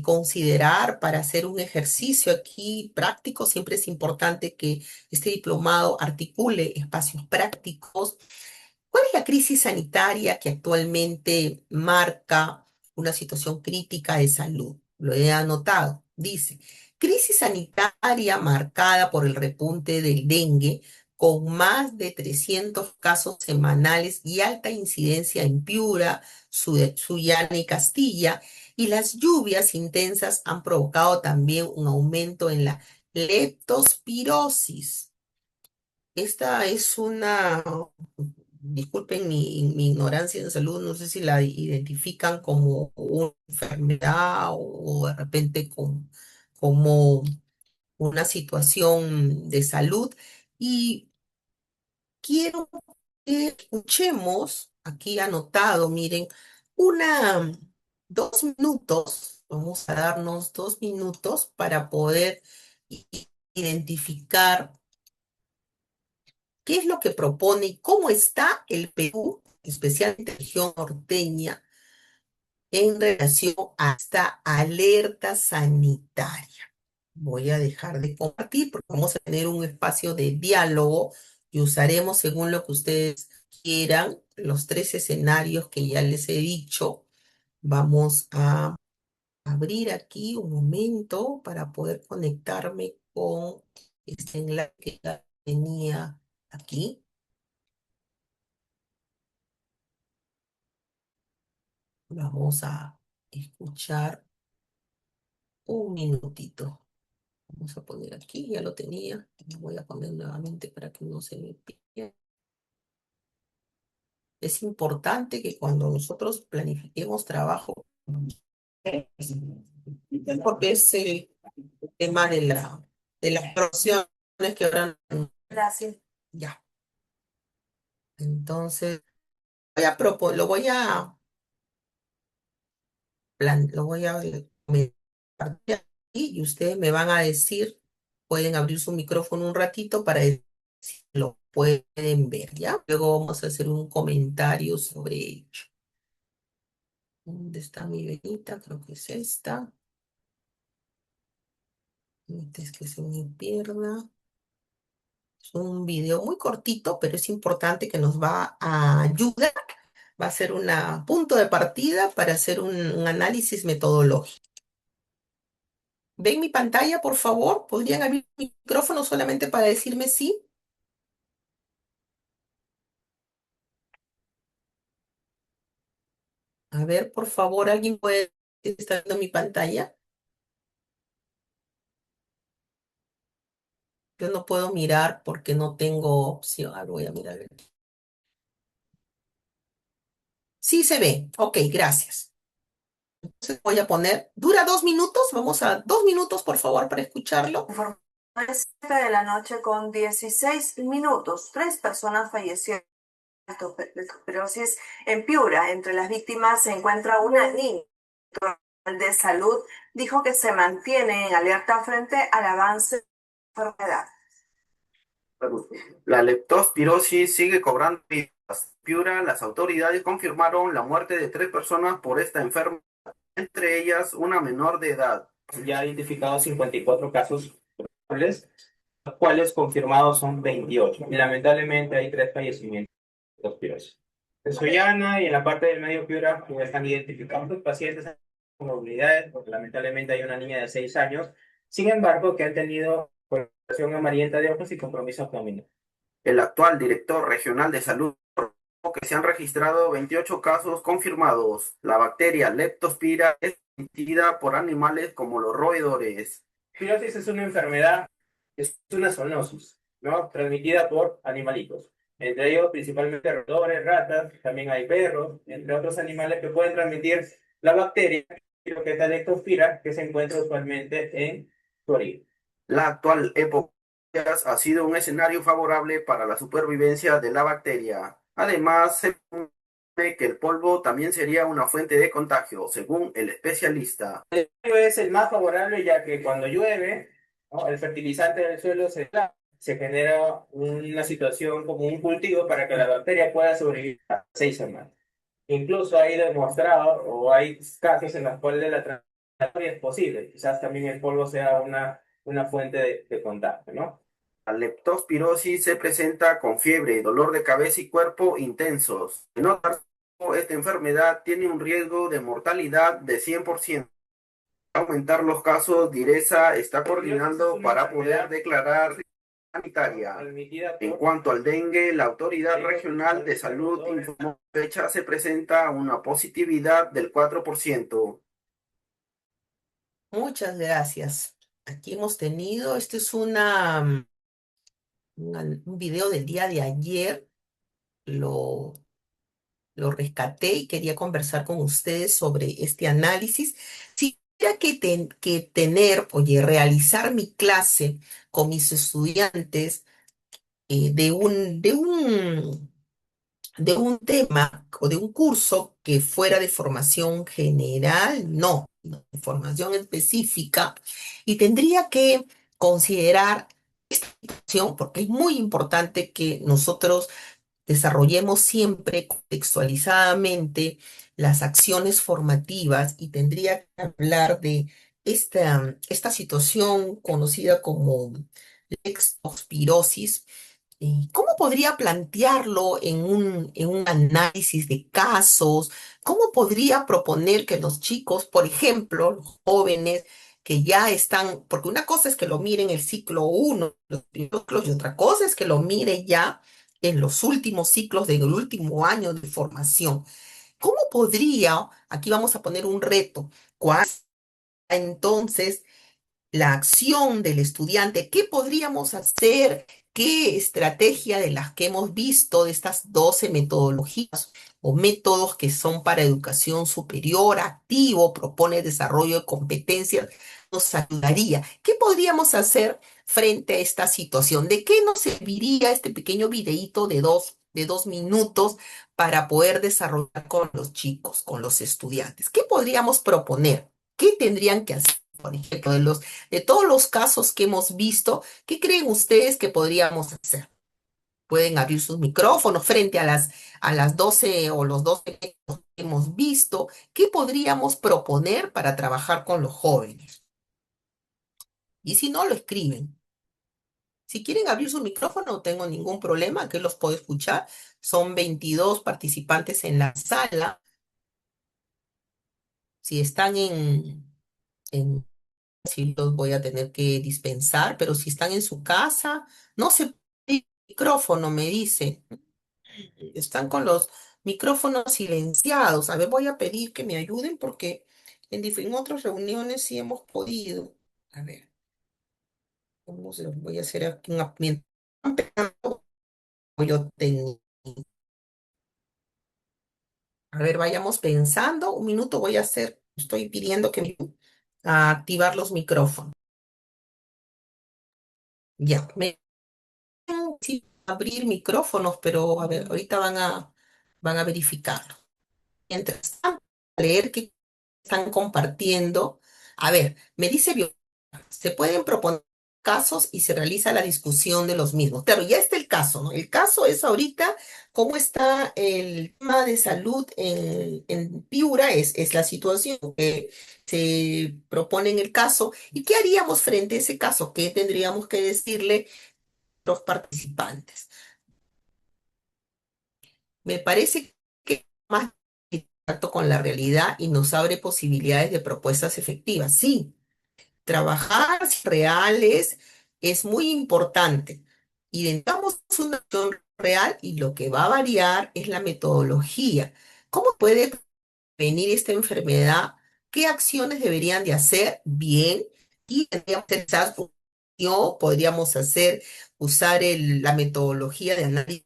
considerar para hacer un ejercicio aquí práctico. Siempre es importante que este diplomado articule espacios prácticos. ¿Cuál es la crisis sanitaria que actualmente marca una situación crítica de salud? Lo he anotado. Dice, crisis sanitaria marcada por el repunte del dengue, con más de 300 casos semanales y alta incidencia en Piura, Sullana y Castilla, y las lluvias intensas han provocado también un aumento en la leptospirosis. Esta es una, disculpen mi ignorancia en salud, no sé si la identifican como una enfermedad o de repente como una situación de salud. Y quiero que escuchemos, aquí anotado, miren, una, 2 minutos, vamos a darnos 2 minutos para poder identificar qué es lo que propone y cómo está el Perú, especialmente la región norteña, en relación a esta alerta sanitaria. Voy a dejar de compartir porque vamos a tener un espacio de diálogo y usaremos, según lo que ustedes quieran, los 3 escenarios que ya les he dicho. Vamos a abrir aquí un momento para poder conectarme con este enlace que ya tenía aquí. Vamos a escuchar un minutito. Vamos a poner aquí, ya lo tenía. Lo voy a poner nuevamente para que no se me pierda. Es importante que cuando nosotros planifiquemos trabajo, porque es el tema de las profesiones que habrán. Gracias. Ya. Entonces, lo voy a lo voy a compartir aquí y ustedes me van a decir, pueden abrir su micrófono un ratito para decir si lo pueden ver, ¿ya? Luego vamos a hacer un comentario sobre ello. ¿Dónde está mi venita? Creo que es esta. Antes que se me pierda. Es un video muy cortito, pero es importante que nos va a ayudar. Va a ser un punto de partida para hacer un análisis metodológico. ¿Ven mi pantalla, por favor? ¿Podrían abrir mi micrófono solamente para decirme sí? A ver, por favor, ¿alguien puede estar viendo mi pantalla? Yo no puedo mirar porque no tengo opción. Ah, voy a mirar. Sí se ve. Ok, gracias. Entonces voy a poner, dura 2 minutos. Vamos a 2 minutos, por favor, para escucharlo. Información de 7 de la noche con 16 minutos. 3 personas fallecieron leptospirosis en Piura. Entre las víctimas se encuentra una niña. El de salud dijo que se mantiene en alerta frente al avance de la enfermedad. La leptospirosis sigue cobrando vidas. En Piura, las autoridades confirmaron la muerte de 3 personas por esta enfermedad, entre ellas una menor de edad. Ya ha identificado 54 casos probables, los cuales confirmados son 28. Y lamentablemente hay 3 fallecimientos de leptospirosis. En Sullana y en la parte del medio Piura pues, están identificando pacientes con movilidades, porque lamentablemente hay una niña de 6 años, sin embargo, que han tenido coloración amarillenta de ojos y compromiso abdominal. El actual director regional de salud informó que se han registrado 28 casos confirmados. La bacteria Leptospira es transmitida por animales como los roedores. Pirosis es una enfermedad, es una zoonosis, ¿no? Transmitida por animalitos. Entre ellos, principalmente roedores, ratas, también hay perros, entre otros animales que pueden transmitir la bacteria, que es la Leptospira, que se encuentra usualmente en su origen. La actual época ha sido un escenario favorable para la supervivencia de la bacteria. Además, se supone que el polvo también sería una fuente de contagio, según el especialista. El suelo es el más favorable ya que cuando llueve, ¿no? El fertilizante del suelo se genera una situación como un cultivo para que la bacteria pueda sobrevivir a 6 semanas. Incluso hay demostrado o hay casos en los cuales la es posible. Quizás también el polvo sea una fuente de contagio, ¿no? La leptospirosis se presenta con fiebre, dolor de cabeza y cuerpo intensos. De no tratarse, esta enfermedad tiene un riesgo de mortalidad de 100%. Aumentar los casos, DIRESA está coordinando para poder declarar sanitaria. En cuanto al dengue, la Autoridad Regional de Salud informó que fecha se presenta una positividad del 4%. Muchas gracias. Aquí hemos tenido, este es un video del día de ayer, lo, lo rescaté y quería conversar con ustedes sobre este análisis. Si tuviera que tener, oye, realizar mi clase con mis estudiantes de un tema o de un curso que fuera de formación general, no, de formación específica, y tendría que considerar esta situación, porque es muy importante que nosotros desarrollemos siempre contextualizadamente las acciones formativas y tendría que hablar de esta situación conocida como leptospirosis. ¿Cómo podría plantearlo en un análisis de casos? ¿Cómo podría proponer que los chicos, por ejemplo, los jóvenes que ya están, porque una cosa es que lo miren en el ciclo uno, los primeros ciclos, y otra cosa es que lo mire ya en los últimos ciclos del último año de formación? ¿Cómo podría, aquí vamos a poner un reto, cuál entonces la acción del estudiante? ¿Qué podríamos hacer? ¿Qué estrategia de las que hemos visto, de estas 12 metodologías o métodos que son para educación superior, activo, propone desarrollo de competencias, nos ayudaría? ¿Qué podríamos hacer frente a esta situación? ¿De qué nos serviría este pequeño videíto de 2 minutos para poder desarrollar con los chicos, con los estudiantes? ¿Qué podríamos proponer? ¿Qué tendrían que hacer? Por ejemplo, de todos los casos que hemos visto, ¿qué creen ustedes que podríamos hacer? Pueden abrir sus micrófonos frente a las 12 o los 12 que hemos visto. ¿Qué podríamos proponer para trabajar con los jóvenes? Y si no, lo escriben. Si quieren abrir su micrófono, no tengo ningún problema, que los puedo escuchar. Son 22 participantes en la sala. Si están sí los voy a tener que dispensar, pero si están en su casa, no se puede abrir el micrófono, me dice. Están con los micrófonos silenciados. A ver, voy a pedir que me ayuden porque en otras reuniones sí hemos podido. A ver, voy a hacer aquí mientras van pegando, yo tengo. A ver, vayamos pensando. Un minuto voy a hacer. Estoy pidiendo que me ayuden a activar los micrófonos. Ya, sí abrir micrófonos, pero a ver, ahorita van a verificarlo. Mientras tanto, leer qué están compartiendo. A ver, me dice se pueden proponer casos y se realiza la discusión de los mismos. Claro, ya está el caso, ¿no? El caso es ahorita cómo está el tema de salud en Piura, es la situación que se propone en el caso. ¿Y qué haríamos frente a ese caso? ¿Qué tendríamos que decirle a los participantes? Me parece que más contacto con la realidad y nos abre posibilidades de propuestas efectivas. Sí, trabajar reales es muy importante. Identificamos una acción real y lo que va a variar es la metodología. ¿Cómo puede prevenir esta enfermedad? ¿Qué acciones deberían de hacer? Bien, y tendríamos que quizás podríamos hacer, usar la metodología de análisis.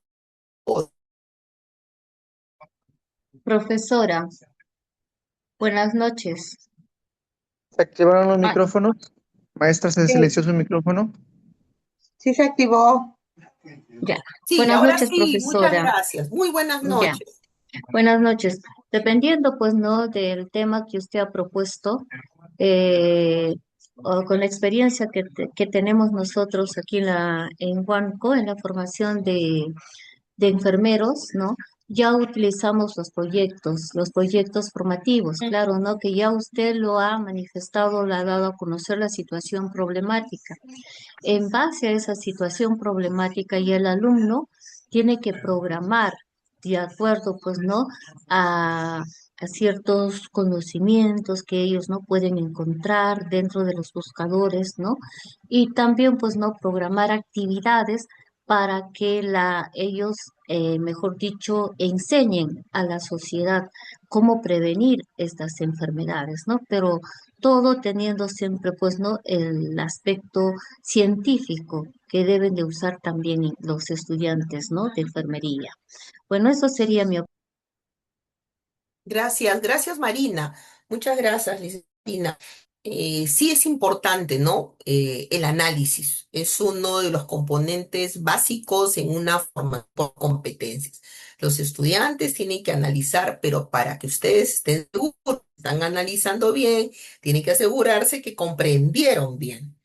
Profesora, buenas noches. ¿Se activaron los Ah, micrófonos? Maestra, ¿se sí, silenció su micrófono? Sí se activó. ya. Sí, Buenas ahora noches, sí, muchas profesora. gracias. Muy buenas Ya. noches. Buenas noches. Dependiendo, pues, ¿no? Del tema que usted ha propuesto, o con la experiencia que tenemos nosotros aquí en Huanco, en la formación de enfermeros, ¿no? Ya utilizamos los proyectos formativos, claro, ¿no? Que ya usted lo ha manifestado, le ha dado a conocer la situación problemática. En base a esa situación problemática y el alumno tiene que programar de acuerdo, pues, ¿no? A ciertos conocimientos que ellos no pueden encontrar dentro de los buscadores, ¿no? Y también, pues, ¿no? Programar actividades para que ellos, mejor dicho, enseñen a la sociedad cómo prevenir estas enfermedades, ¿no? Pero todo teniendo siempre, pues, ¿no? El aspecto científico que deben de usar también los estudiantes, ¿no? De enfermería. Bueno, eso sería mi opinión. Gracias, gracias Marina. Muchas gracias, Marina. Sí es importante, ¿no? El análisis es uno de los componentes básicos en una formación por competencias. Los estudiantes tienen que analizar, pero para que ustedes estén seguros, que están analizando bien, tienen que asegurarse que comprendieron bien.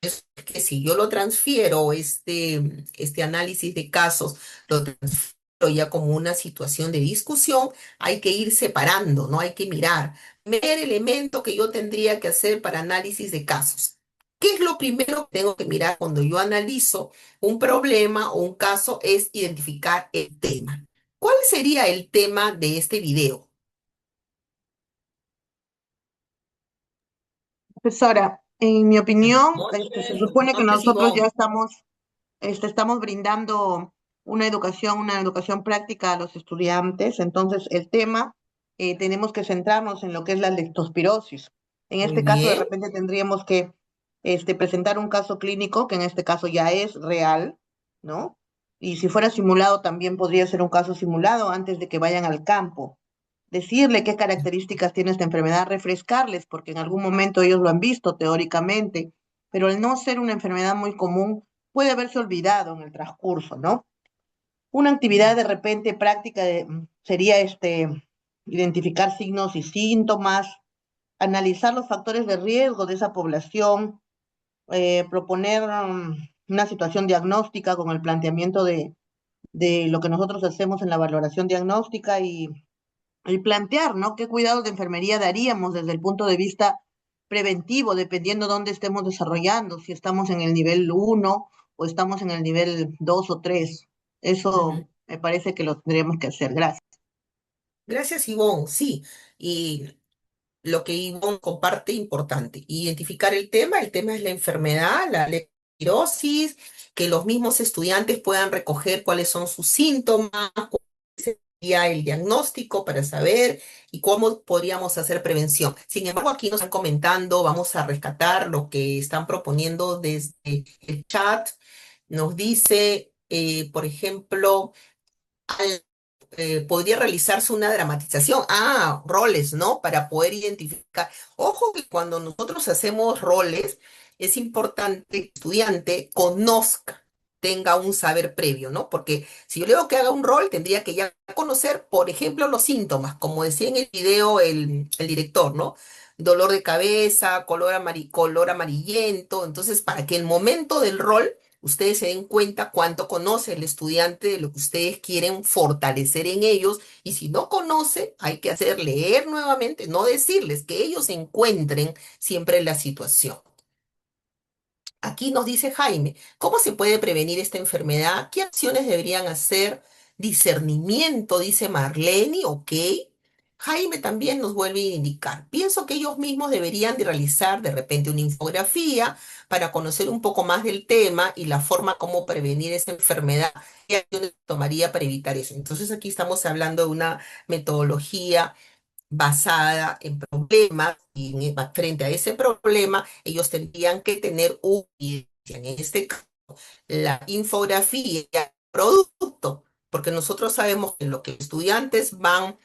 Es que si yo lo transfiero, este análisis de casos, lo transfiero ya como una situación de discusión, hay que ir separando, ¿no? Hay que mirar. Primer elemento que yo tendría que hacer para análisis de casos. ¿Qué es lo primero que tengo que mirar cuando yo analizo un problema o un caso? Es identificar el tema. ¿Cuál sería el tema de este video? Profesora, en mi opinión, Muy se bien, tu supone que nombre es nosotros ya Ivonne. estamos brindando una educación práctica a los estudiantes. Entonces, el tema, tenemos que centrarnos en lo que es la leptospirosis. En Muy este caso, de bien. repente tendríamos que presentar un caso clínico, que en este caso ya es real, ¿no? Y si fuera simulado, también podría ser un caso simulado antes de que vayan al campo. Decirle qué características tiene esta enfermedad, refrescarles, porque en algún momento ellos lo han visto teóricamente, pero al no ser una enfermedad muy común, puede haberse olvidado en el transcurso, ¿no? Una actividad de repente práctica sería identificar signos y síntomas, analizar los factores de riesgo de esa población, proponer una situación diagnóstica con el planteamiento de lo que nosotros hacemos en la valoración diagnóstica y plantear, ¿no? ¿Qué cuidados de enfermería daríamos desde el punto de vista preventivo, dependiendo dónde estemos desarrollando, si estamos en el nivel 1 o estamos en el nivel 2 o 3? Ujú. Eso me parece que lo tendríamos que hacer. Gracias. Gracias, Ivonne. Sí, y lo que Ivonne comparte importante, identificar el tema es la enfermedad, la leptospirosis, que los mismos estudiantes puedan recoger cuáles son sus síntomas, cuál sería el diagnóstico para saber y cómo podríamos hacer prevención. Sin embargo, aquí nos están comentando, vamos a rescatar lo que están proponiendo desde el chat. Nos dice, por ejemplo, podría realizarse una dramatización. Ah, roles, ¿no? Para poder identificar. Ojo que cuando nosotros hacemos roles, es importante que el estudiante conozca, tenga un saber previo, ¿no? Porque si yo le digo que haga un rol, tendría que ya conocer, por ejemplo, los síntomas, como decía en el video el director, ¿no? Dolor de cabeza, color amarillento. Entonces, para que el momento del rol ustedes se den cuenta cuánto conoce el estudiante de lo que ustedes quieren fortalecer en ellos, y si no conoce, hay que hacer leer nuevamente, no decirles, que ellos encuentren siempre la situación. Aquí nos dice Jaime, ¿cómo se puede prevenir esta enfermedad? ¿Qué acciones deberían hacer? Discernimiento, dice Marlene, ok. Jaime también nos vuelve a indicar. Pienso que ellos mismos deberían de realizar de repente una infografía para conocer un poco más del tema y la forma como prevenir esa enfermedad. ¿Qué acciones tomaría para evitar eso? Entonces aquí estamos hablando de una metodología basada en problemas y frente a ese problema ellos tendrían que tener una evidencia, en este caso la infografía, producto, porque nosotros sabemos que lo que los estudiantes van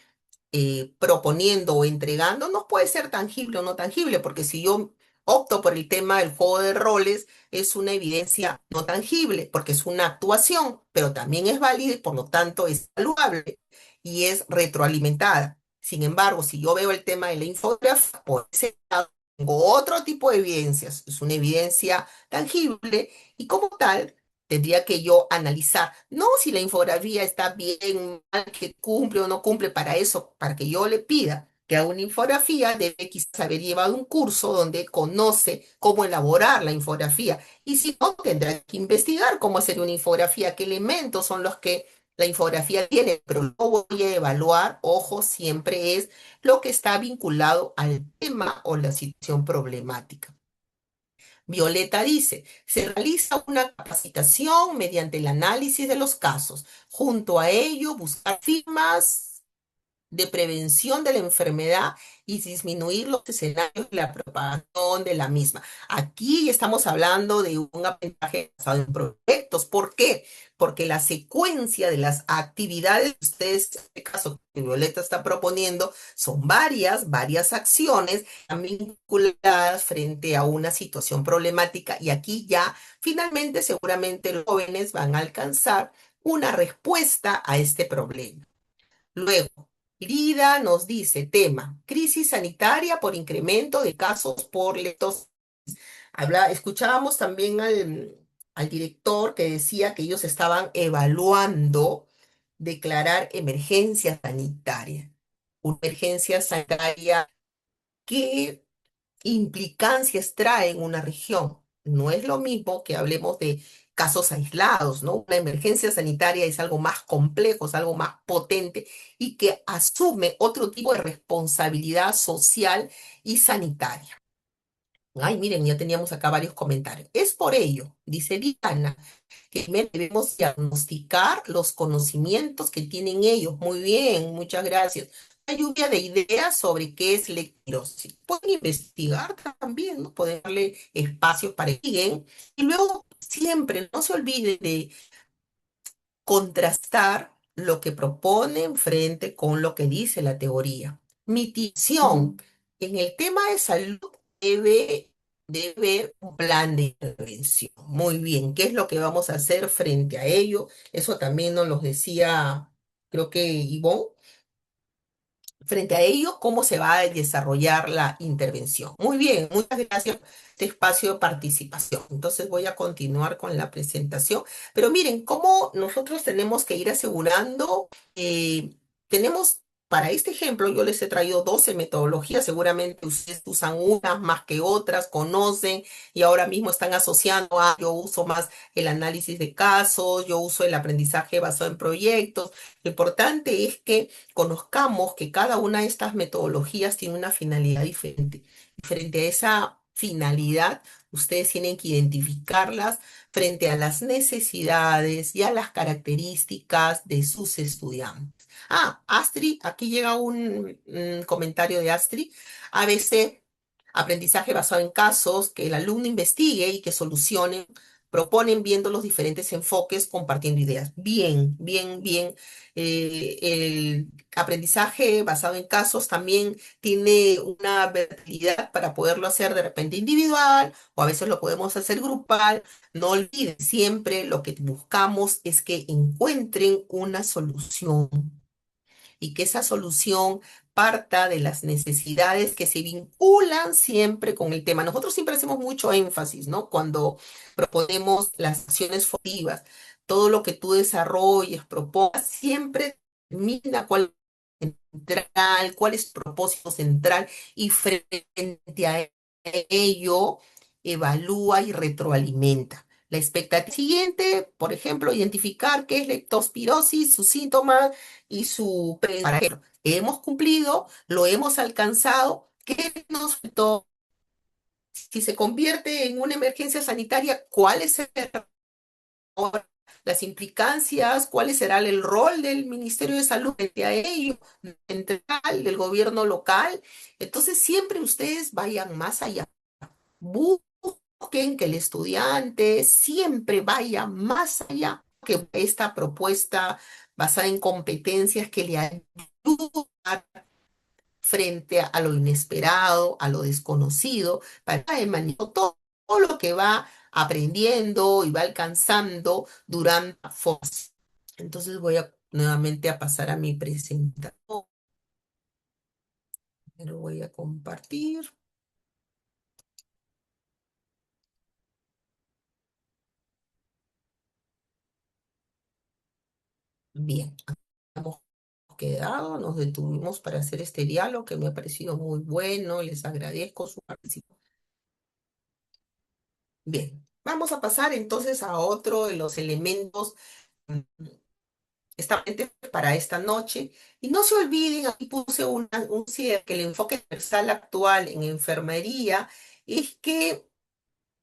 proponiendo o entregando no puede ser tangible o no tangible, porque si yo opto por el tema del juego de roles, es una evidencia no tangible, porque es una actuación, pero también es válida y por lo tanto es saludable y es retroalimentada. Sin embargo, si yo veo el tema de la infografía, por ese lado, tengo otro tipo de evidencias, es una evidencia tangible y como tal Tendría que yo analizar, no si la infografía está bien, mal, que cumple o no cumple para eso, para que yo le pida que haga una infografía, debe quizás haber llevado un curso donde conoce cómo elaborar la infografía. Y si no, tendrá que investigar cómo hacer una infografía, qué elementos son los que la infografía tiene, pero lo voy a evaluar, ojo, siempre es lo que está vinculado al tema o la situación problemática. Violeta dice, se realiza una capacitación mediante el análisis de los casos. Junto a ello, buscar firmas de prevención de la enfermedad y disminuir los escenarios de la propagación de la misma. Aquí estamos hablando de un aprendizaje basado en proyectos. ¿Por qué? Porque la secuencia de las actividades que ustedes, en este caso que Violeta está proponiendo, son varias acciones también vinculadas frente a una situación problemática y aquí ya finalmente seguramente los jóvenes van a alcanzar una respuesta a este problema. Luego, Lida nos dice, tema, crisis sanitaria por incremento de casos por leptospirosis. Escuchábamos también al director que decía que ellos estaban evaluando declarar emergencia sanitaria. Una emergencia sanitaria que implicancias trae en una región. No es lo mismo que hablemos de casos aislados, ¿no? Una emergencia sanitaria es algo más complejo, es algo más potente y que asume otro tipo de responsabilidad social y sanitaria. Ay, miren, ya teníamos acá varios comentarios. Es por ello, dice Diana, que primero debemos diagnosticar los conocimientos que tienen ellos. Muy bien, muchas gracias. Una lluvia de ideas sobre qué es lectirosis. Pueden investigar también, ¿no? Pueden darle espacios para que investiguen. Y luego siempre no se olviden de contrastar lo que proponen frente con lo que dice la teoría. Mitigación. En el tema de salud debe haber un plan de intervención. Muy bien, ¿qué es lo que vamos a hacer frente a ello? Eso también nos lo decía, creo que Ivonne. Frente a ello, ¿cómo se va a desarrollar la intervención? Muy bien, muchas gracias por este espacio de participación. Entonces voy a continuar con la presentación. Pero miren, cómo nosotros tenemos que ir asegurando, tenemos, para este ejemplo, yo les he traído 12 metodologías, seguramente ustedes usan unas más que otras, conocen y ahora mismo están asociando a, yo uso más el análisis de casos, yo uso el aprendizaje basado en proyectos. Lo importante es que conozcamos que cada una de estas metodologías tiene una finalidad diferente. Y frente a esa finalidad, ustedes tienen que identificarlas frente a las necesidades y a las características de sus estudiantes. Ah, Astrid, aquí llega un comentario de Astrid. ABC, aprendizaje basado en casos, que el alumno investigue y que solucione, proponen viendo los diferentes enfoques, compartiendo ideas. Bien, bien, bien. El aprendizaje basado en casos también tiene una versatilidad para poderlo hacer de repente individual o a veces lo podemos hacer grupal. No olviden, siempre lo que buscamos es que encuentren una solución y que esa solución parta de las necesidades que se vinculan siempre con el tema. Nosotros siempre hacemos mucho énfasis, ¿no? Cuando proponemos las acciones formativas, todo lo que tú desarrolles, propongas, siempre mira cuál es central, cuál es tu propósito central y frente a ello evalúa y retroalimenta. La expectativa siguiente, por ejemplo, identificar qué es leptospirosis, sus síntomas y su preparación. Hemos cumplido, lo hemos alcanzado. ¿Qué nos faltó? Si se convierte en una emergencia sanitaria, ¿cuáles serán ahora las implicancias? ¿Cuál será el rol del Ministerio de Salud frente a ello, central, del gobierno local? Entonces, siempre ustedes vayan más allá. Busquen que el estudiante siempre vaya más allá que esta propuesta basada en competencias que le ayuden frente a lo inesperado, a lo desconocido, para manejar todo lo que va aprendiendo y va alcanzando durante la formación. Entonces voy a nuevamente a pasar a mi presentación. Lo voy a compartir. Bien, hemos quedado, nos detuvimos para hacer este diálogo que me ha parecido muy bueno, les agradezco su participación. Bien, vamos a pasar entonces a otro de los elementos mm, establecidos para esta noche. Y no se olviden, aquí puse un cierre, que el enfoque universal actual en enfermería es que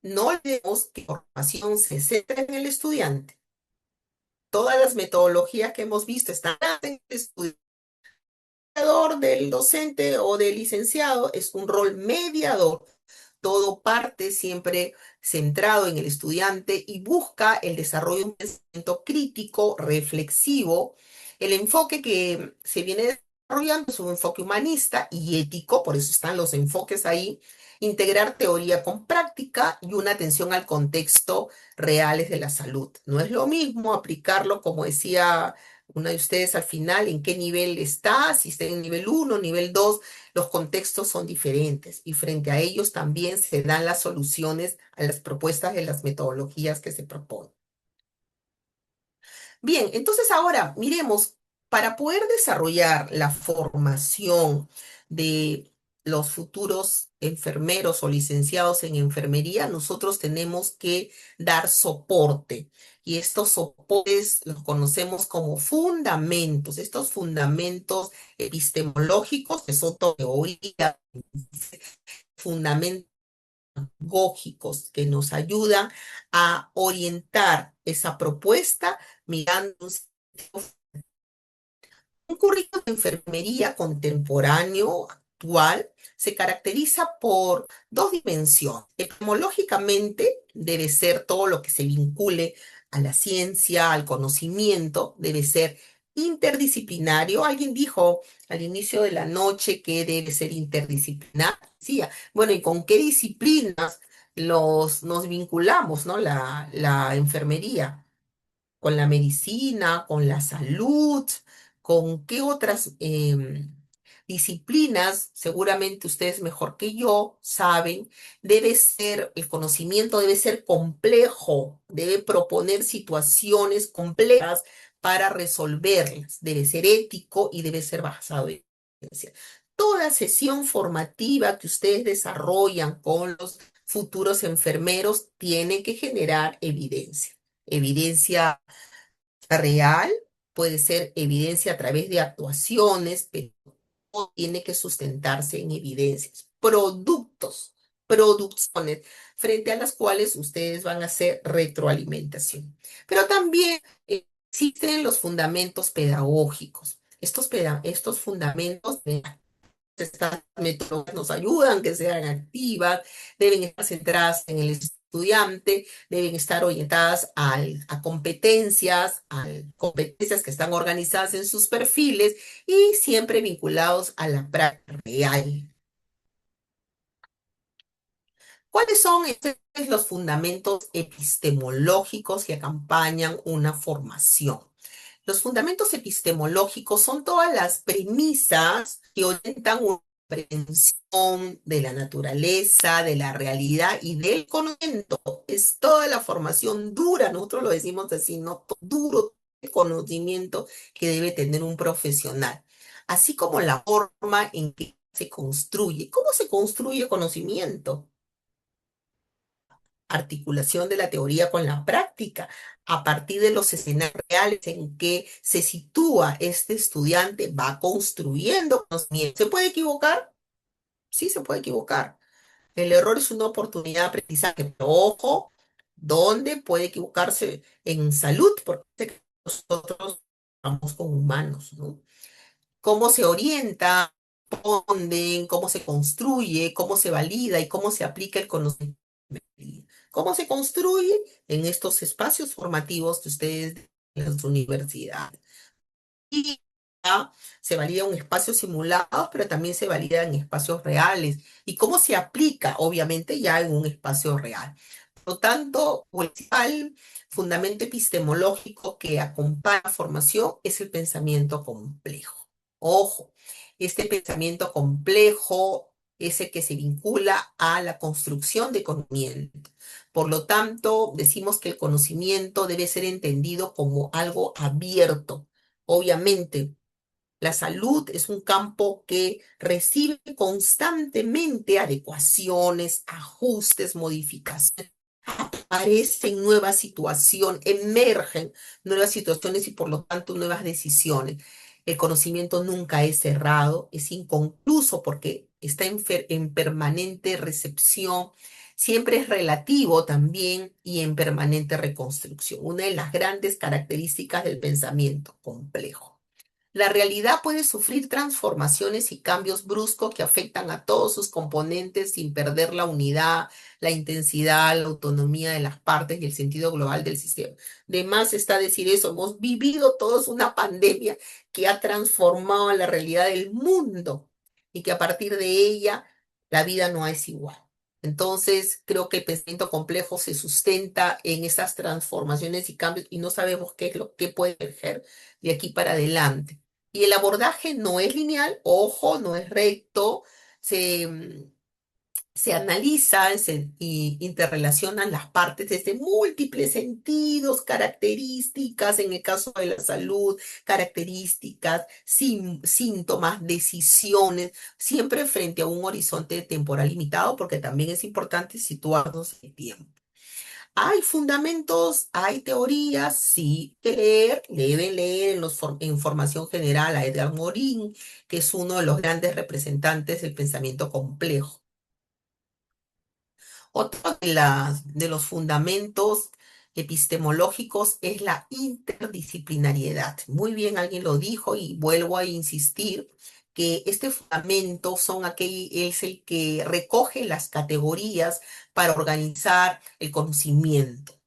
no olvidemos que la formación se centra en el estudiante. Todas las metodologías que hemos visto están en el estudiante. El mediador del docente o del licenciado es un rol mediador. Todo parte siempre centrado en el estudiante y busca el desarrollo de un pensamiento crítico, reflexivo. El enfoque que se viene desarrollando es un enfoque humanista y ético, por eso están los enfoques ahí. Integrar teoría con práctica y una atención al contexto reales de la salud. No es lo mismo aplicarlo, como decía una de ustedes al final, en qué nivel está, si está en nivel 1, nivel 2, los contextos son diferentes y frente a ellos también se dan las soluciones a las propuestas de las metodologías que se proponen. Bien, entonces ahora miremos, para poder desarrollar la formación de los futuros enfermeros o licenciados en enfermería, nosotros tenemos que dar soporte. Y estos soportes los conocemos como fundamentos, estos fundamentos epistemológicos, que son teoría, fundamentos pedagógicos que nos ayudan a orientar esa propuesta mirando un currículum de enfermería contemporáneo, actual, se caracteriza por dos dimensiones. Epistemológicamente debe ser todo lo que se vincule a la ciencia, al conocimiento, debe ser interdisciplinario. Alguien dijo al inicio de la noche que debe ser interdisciplinario. Sí, bueno, ¿y con qué disciplinas nos vinculamos, ¿no? La enfermería con la medicina, con la salud, con qué otras disciplinas, seguramente ustedes mejor que yo saben, debe ser, el conocimiento debe ser complejo, debe proponer situaciones complejas para resolverlas, debe ser ético y debe ser basado en evidencia. Toda sesión formativa que ustedes desarrollan con los futuros enfermeros tiene que generar evidencia. Evidencia real, puede ser evidencia a través de actuaciones, pero todo tiene que sustentarse en evidencias, productos, producciones, frente a las cuales ustedes van a hacer retroalimentación. Pero también existen los fundamentos pedagógicos. Estos fundamentos estas metodologías nos ayudan, que sean activas, deben estar centradas en el estudiante, deben estar orientadas a competencias que están organizadas en sus perfiles y siempre vinculados a la práctica real. ¿Cuáles son los fundamentos epistemológicos que acompañan una formación? Los fundamentos epistemológicos son todas las premisas que orientan una comprensión de la naturaleza, de la realidad y del conocimiento. Es toda la formación dura, nosotros lo decimos así, ¿no? Duro el conocimiento que debe tener un profesional, así como la forma en que se construye. ¿Cómo se construye conocimiento? Articulación de la teoría con la práctica, a partir de los escenarios reales en que se sitúa este estudiante, va construyendo conocimiento. ¿Se puede equivocar? Sí, se puede equivocar. El error es una oportunidad de aprendizaje, pero ojo, ¿dónde puede equivocarse? En salud, porque nosotros vamos con humanos, ¿no? ¿Cómo se orienta? Cómo se construye, cómo se valida y cómo se aplica el conocimiento. ¿Cómo se construye? En estos espacios formativos que ustedes en las universidades. Y se valida en espacios simulados, pero también se valida en espacios reales. ¿Y cómo se aplica? Obviamente ya en un espacio real. Por lo tanto, el principal fundamento epistemológico que acompaña la formación es el pensamiento complejo. Ojo, este pensamiento complejo es el que se vincula a la construcción de conocimiento. Por lo tanto, decimos que el conocimiento debe ser entendido como algo abierto, Obviamente, la salud es un campo que recibe constantemente adecuaciones, ajustes, modificaciones. Aparecen nuevas situaciones, emergen nuevas situaciones y por lo tanto nuevas decisiones. El conocimiento nunca es cerrado, es inconcluso porque está en permanente recepción, siempre es relativo también y en permanente reconstrucción. Una de las grandes características del pensamiento complejo. La realidad puede sufrir transformaciones y cambios bruscos que afectan a todos sus componentes sin perder la unidad, la intensidad, la autonomía de las partes y el sentido global del sistema. De más está decir eso, hemos vivido todos una pandemia que ha transformado la realidad del mundo y que a partir de ella la vida no es igual. Entonces, creo que el pensamiento complejo se sustenta en esas transformaciones y cambios y no sabemos qué es lo que puede emerger de aquí para adelante. Y el abordaje no es lineal, ojo, no es recto, se, se analizan y interrelacionan las partes desde múltiples sentidos, características, en el caso de la salud, características, síntomas, decisiones, siempre frente a un horizonte temporal limitado, porque también es importante situarnos en el tiempo. Hay fundamentos, hay teorías, sí, que leer, deben leer en formación general a Edgar Morin, que es uno de los grandes representantes del pensamiento complejo. Otro de los fundamentos epistemológicos es la interdisciplinariedad. Muy bien, alguien lo dijo y vuelvo a insistir que este fundamento es el que recoge las categorías para organizar el conocimiento,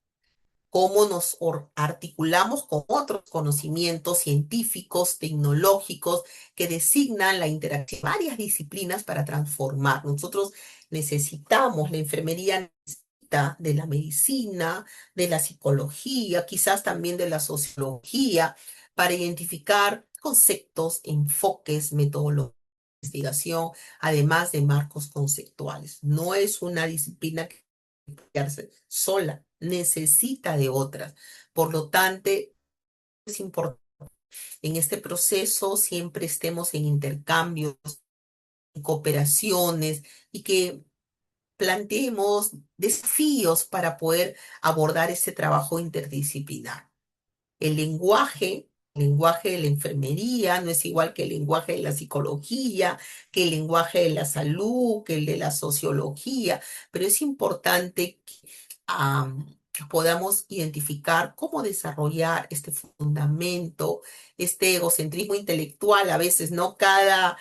cómo nos articulamos con otros conocimientos científicos, tecnológicos, que designan la interacción de varias disciplinas para transformar. Nosotros necesitamos, la enfermería necesita de la medicina, de la psicología, quizás también de la sociología, para identificar conceptos, enfoques, metodologías de investigación, además de marcos conceptuales. No es una disciplina que quedarse sola, necesita de otras. Por lo tanto, es importante en este proceso siempre estemos en intercambios, en cooperaciones y que planteemos desafíos para poder abordar este trabajo interdisciplinar. El lenguaje de la enfermería no es igual que el lenguaje de la psicología, que el lenguaje de la salud, que el de la sociología, pero es importante que podamos identificar cómo desarrollar este fundamento, este egocentrismo intelectual, a veces, ¿no? Cada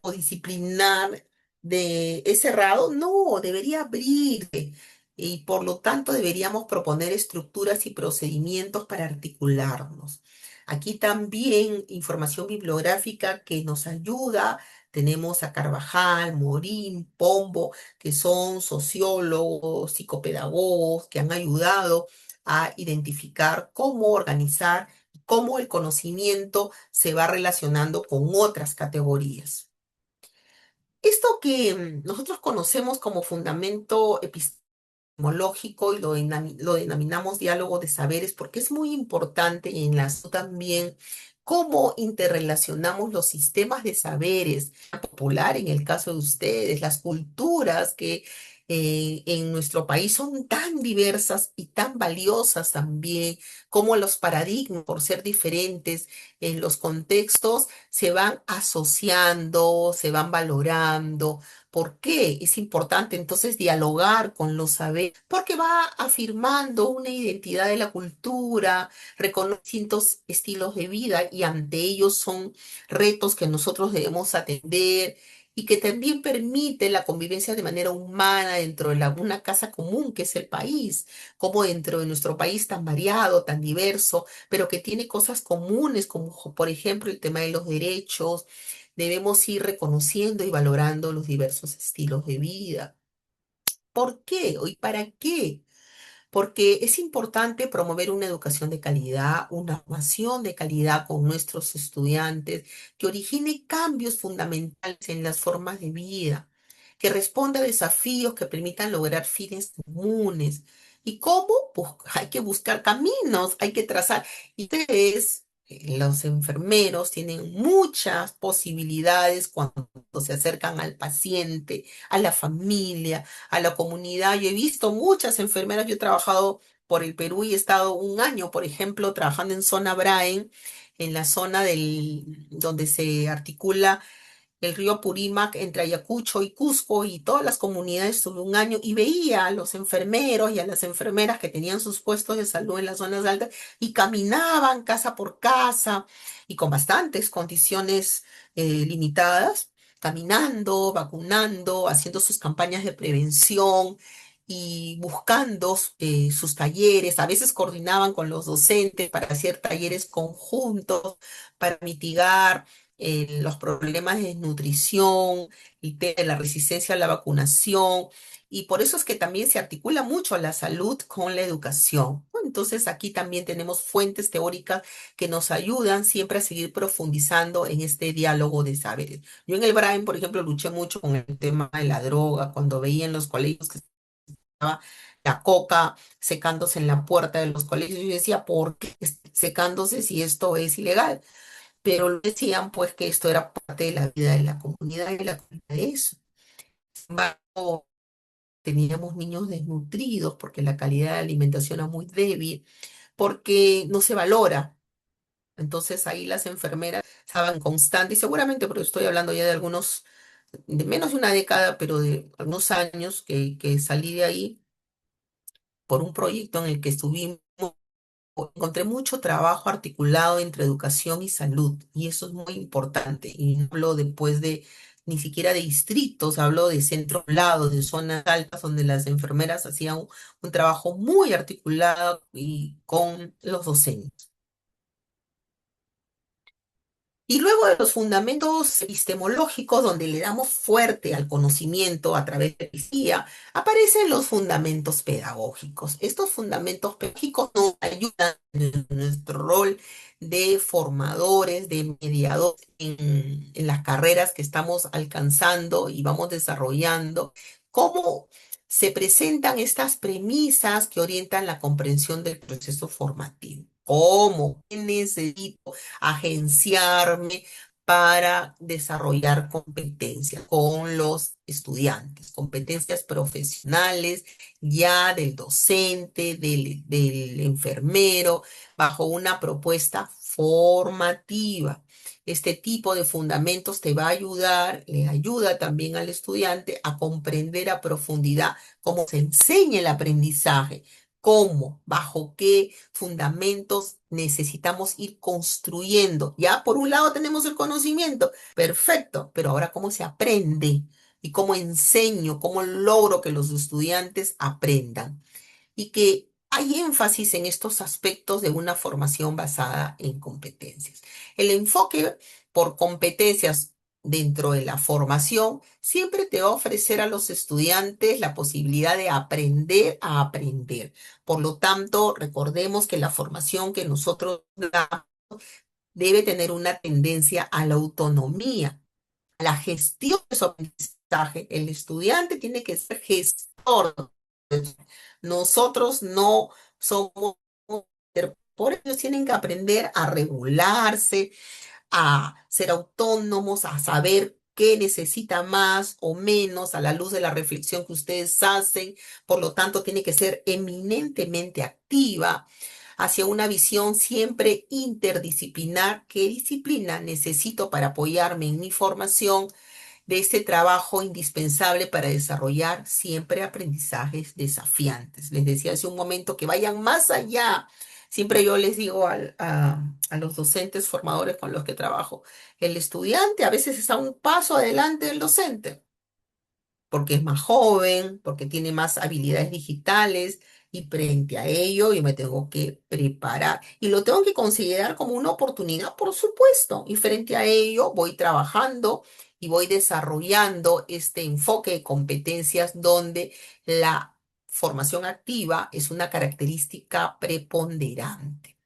codisciplinar es cerrado, no, debería abrirse y por lo tanto deberíamos proponer estructuras y procedimientos para articularnos. Aquí también información bibliográfica que nos ayuda. Tenemos a Carvajal, Morín, Pombo, que son sociólogos, psicopedagogos, que han ayudado a identificar cómo organizar, cómo el conocimiento se va relacionando con otras categorías. Esto que nosotros conocemos como fundamento epistemológico y lo denominamos diálogo de saberes porque es muy importante en la también cómo interrelacionamos los sistemas de saberes popular en el caso de ustedes, las culturas que en nuestro país son tan diversas y tan valiosas también, como los paradigmas, por ser diferentes en los contextos, se van asociando, se van valorando. ¿Por qué? Es importante entonces dialogar con los saberes, porque va afirmando una identidad de la cultura, reconoce distintos estilos de vida y ante ellos son retos que nosotros debemos atender y que también permite la convivencia de manera humana dentro de una casa común que es el país, como dentro de nuestro país tan variado, tan diverso, pero que tiene cosas comunes, como por ejemplo el tema de los derechos. Debemos ir reconociendo y valorando los diversos estilos de vida. ¿Por qué? ¿Y para qué? Porque es importante promover una educación de calidad, una formación de calidad con nuestros estudiantes, que origine cambios fundamentales en las formas de vida, que responda a desafíos que permitan lograr fines comunes. ¿Y cómo? Pues hay que buscar caminos, hay que trazar. Y ustedes, Los enfermeros tienen muchas posibilidades cuando se acercan al paciente, a la familia, a la comunidad. Yo he visto muchas enfermeras, yo he trabajado por el Perú y he estado un año, por ejemplo, trabajando en zona Braen, en la zona donde se articula el río Purímac entre Ayacucho y Cusco y todas las comunidades. Estuve un año y veía a los enfermeros y a las enfermeras que tenían sus puestos de salud en las zonas altas y caminaban casa por casa y con bastantes condiciones limitadas, caminando, vacunando, haciendo sus campañas de prevención y buscando sus talleres. A veces coordinaban con los docentes para hacer talleres conjuntos para mitigar los problemas de nutrición, el tema de la resistencia a la vacunación, y por eso es que también se articula mucho la salud con la educación, ¿no? Entonces aquí también tenemos fuentes teóricas que nos ayudan siempre a seguir profundizando en este diálogo de saberes. Yo en el Brain, por ejemplo, luché mucho con el tema de la droga, cuando veía en los colegios que estaba la coca secándose en la puerta de los colegios, yo decía, ¿por qué secándose si esto es ilegal? Pero decían pues que esto era parte de la vida de la comunidad y la comunidad de eso. Sin embargo, teníamos niños desnutridos porque la calidad de alimentación era muy débil, porque no se valora. Entonces ahí las enfermeras estaban constantes, y seguramente, porque estoy hablando ya de algunos, de menos de una década, pero de algunos años que salí de ahí por un proyecto en el que estuvimos. Encontré mucho trabajo articulado entre educación y salud, y eso es muy importante. Y no hablo después de ni siquiera de distritos, hablo de centros poblados, de zonas altas, donde las enfermeras hacían un trabajo muy articulado y con los docentes. Y luego de los fundamentos epistemológicos, donde le damos fuerte al conocimiento a través de la filosofía, aparecen los fundamentos pedagógicos. Estos fundamentos pedagógicos nos ayudan en nuestro rol de formadores, de mediadores en las carreras que estamos alcanzando y vamos desarrollando. ¿Cómo se presentan estas premisas que orientan la comprensión del proceso formativo? ¿Cómo? ¿Qué necesito agenciarme para desarrollar competencias con los estudiantes, competencias profesionales ya del docente, del enfermero, bajo una propuesta formativa? Este tipo de fundamentos te va a ayudar, le ayuda también al estudiante a comprender a profundidad cómo se enseña el aprendizaje, cómo, bajo qué fundamentos necesitamos ir construyendo. Ya por un lado tenemos el conocimiento, perfecto, pero ahora cómo se aprende y cómo enseño, cómo logro que los estudiantes aprendan y que hay énfasis en estos aspectos de una formación basada en competencias. El enfoque por competencias dentro de la formación siempre te va a ofrecer a los estudiantes la posibilidad de aprender a aprender. Por lo tanto, recordemos que la formación que nosotros damos debe tener una tendencia a la autonomía, a la gestión de su aprendizaje. El estudiante tiene que ser gestor. Nosotros no somos, por ellos tienen que aprender a regularse, a ser autónomos, a saber qué necesita más o menos a la luz de la reflexión que ustedes hacen. Por lo tanto, tiene que ser eminentemente activa hacia una visión siempre interdisciplinar. ¿Qué disciplina necesito para apoyarme en mi formación de este trabajo indispensable para desarrollar siempre aprendizajes desafiantes? Les decía hace un momento que vayan más allá. Siempre yo les digo a los docentes formadores con los que trabajo, el estudiante a veces está un paso adelante del docente porque es más joven, porque tiene más habilidades digitales, y frente a ello yo me tengo que preparar y lo tengo que considerar como una oportunidad, por supuesto, y frente a ello voy trabajando y voy desarrollando este enfoque de competencias donde la formación activa es una característica preponderante.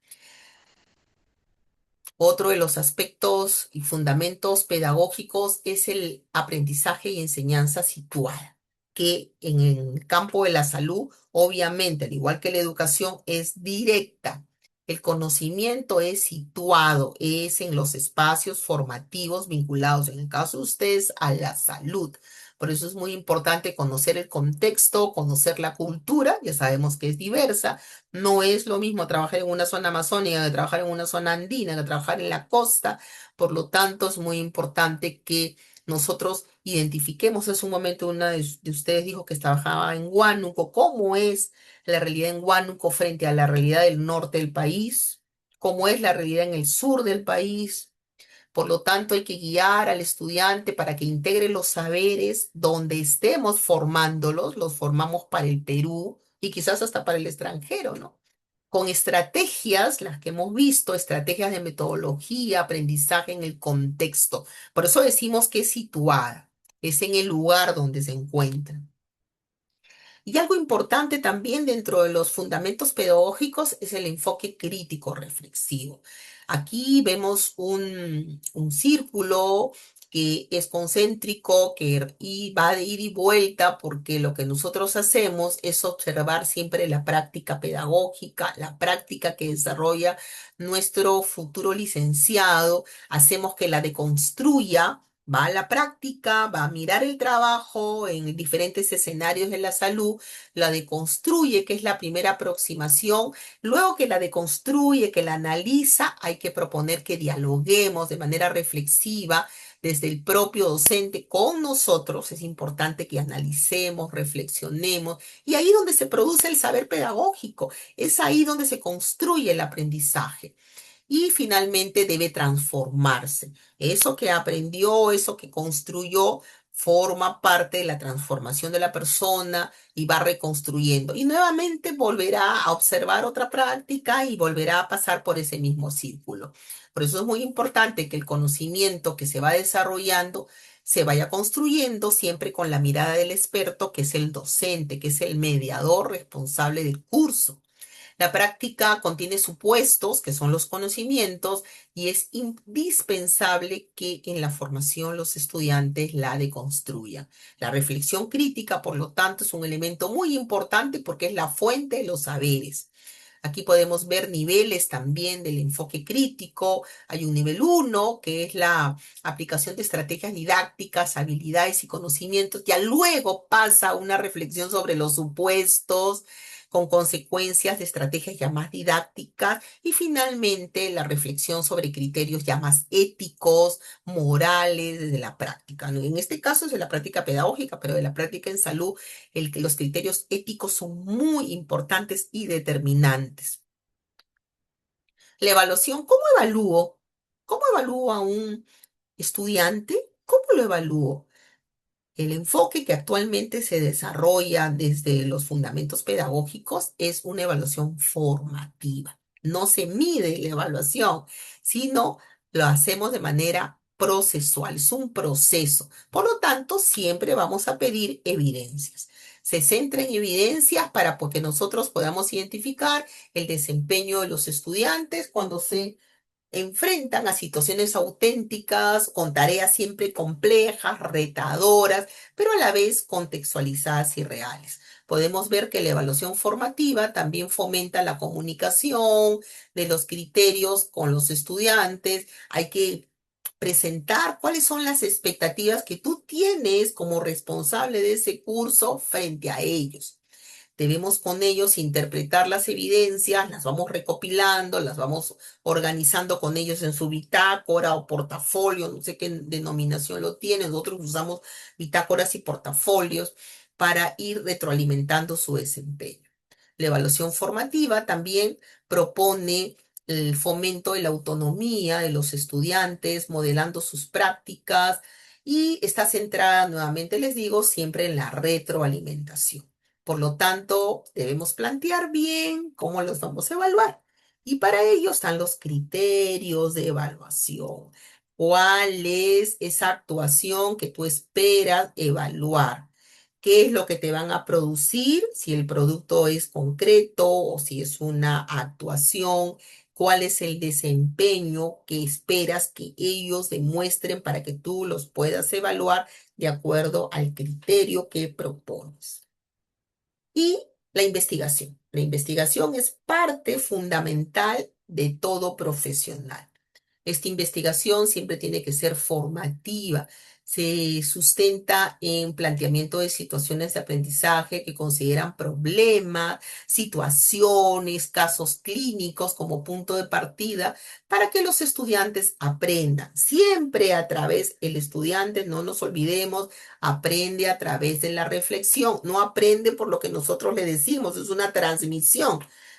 Otro de los aspectos y fundamentos pedagógicos es el aprendizaje y enseñanza situada, que en el campo de la salud, obviamente, al igual que la educación, es directa. El conocimiento es situado, es en los espacios formativos vinculados, en el caso de ustedes, a la salud. Por eso es muy importante conocer el contexto, conocer la cultura, ya sabemos que es diversa. No es lo mismo trabajar en una zona amazónica que trabajar en una zona andina, que trabajar en la costa. Por lo tanto, es muy importante que nosotros identifiquemos. Hace un momento una de ustedes dijo que trabajaba en Huánuco. ¿Cómo es la realidad en Huánuco frente a la realidad del norte del país? ¿Cómo es la realidad en el sur del país? Por lo tanto, hay que guiar al estudiante para que integre los saberes donde estemos formándolos, los formamos para el Perú y quizás hasta para el extranjero, ¿no? Con estrategias, las que hemos visto, estrategias de metodología, aprendizaje en el contexto. Por eso decimos que es situada, es en el lugar donde se encuentra. Y algo importante también dentro de los fundamentos pedagógicos es el enfoque crítico reflexivo. Aquí vemos un círculo que es concéntrico, y va de ida y vuelta, porque lo que nosotros hacemos es observar siempre la práctica pedagógica, la práctica que desarrolla nuestro futuro licenciado. Hacemos que la deconstruya. Va a la práctica, va a mirar el trabajo en diferentes escenarios de la salud, la deconstruye, que es la primera aproximación. Luego que la deconstruye, que la analiza, hay que proponer que dialoguemos de manera reflexiva desde el propio docente con nosotros. Es importante que analicemos, reflexionemos, y ahí donde se produce el saber pedagógico, es ahí donde se construye el aprendizaje. Y finalmente debe transformarse. Eso que aprendió, eso que construyó, forma parte de la transformación de la persona y va reconstruyendo. Y nuevamente volverá a observar otra práctica y volverá a pasar por ese mismo círculo. Por eso es muy importante que el conocimiento que se va desarrollando se vaya construyendo siempre con la mirada del experto, que es el docente, que es el mediador responsable del curso. La práctica contiene supuestos, que son los conocimientos, y es indispensable que en la formación los estudiantes la deconstruyan. La reflexión crítica, por lo tanto, es un elemento muy importante porque es la fuente de los saberes. Aquí podemos ver niveles también del enfoque crítico. Hay un nivel 1, que es la aplicación de estrategias didácticas, habilidades y conocimientos. Ya luego pasa una reflexión sobre los supuestos con consecuencias de estrategias ya más didácticas y finalmente la reflexión sobre criterios ya más éticos, morales, desde la práctica, ¿no? En este caso es de la práctica pedagógica, pero de la práctica en salud, los criterios éticos son muy importantes y determinantes. La evaluación, ¿cómo evalúo? ¿Cómo evalúo a un estudiante? ¿Cómo lo evalúo? El enfoque que actualmente se desarrolla desde los fundamentos pedagógicos es una evaluación formativa. No se mide la evaluación, sino lo hacemos de manera procesual, es un proceso. Por lo tanto, siempre vamos a pedir evidencias. Se centra en evidencias para que nosotros podamos identificar el desempeño de los estudiantes cuando se enfrentan a situaciones auténticas, con tareas siempre complejas, retadoras, pero a la vez contextualizadas y reales. Podemos ver que la evaluación formativa también fomenta la comunicación de los criterios con los estudiantes. Hay que presentar cuáles son las expectativas que tú tienes como responsable de ese curso frente a ellos. Debemos con ellos interpretar las evidencias, las vamos recopilando, las vamos organizando con ellos en su bitácora o portafolio, no sé qué denominación lo tiene, nosotros usamos bitácoras y portafolios para ir retroalimentando su desempeño. La evaluación formativa también propone el fomento de la autonomía de los estudiantes, modelando sus prácticas y está centrada, nuevamente les digo, siempre en la retroalimentación. Por lo tanto, debemos plantear bien cómo los vamos a evaluar. Y para ello están los criterios de evaluación. ¿Cuál es esa actuación que tú esperas evaluar? ¿Qué es lo que te van a producir? Si el producto es concreto o si es una actuación. ¿Cuál es el desempeño que esperas que ellos demuestren para que tú los puedas evaluar de acuerdo al criterio que propones? Y la investigación. La investigación es parte fundamental de todo profesional. Esta investigación siempre tiene que ser formativa, se sustenta en planteamiento de situaciones de aprendizaje que consideran problemas, situaciones, casos clínicos como punto de partida para que los estudiantes aprendan. Siempre a través, el estudiante, no nos olvidemos, aprende a través de la reflexión, no aprende por lo que nosotros le decimos, es una transmisión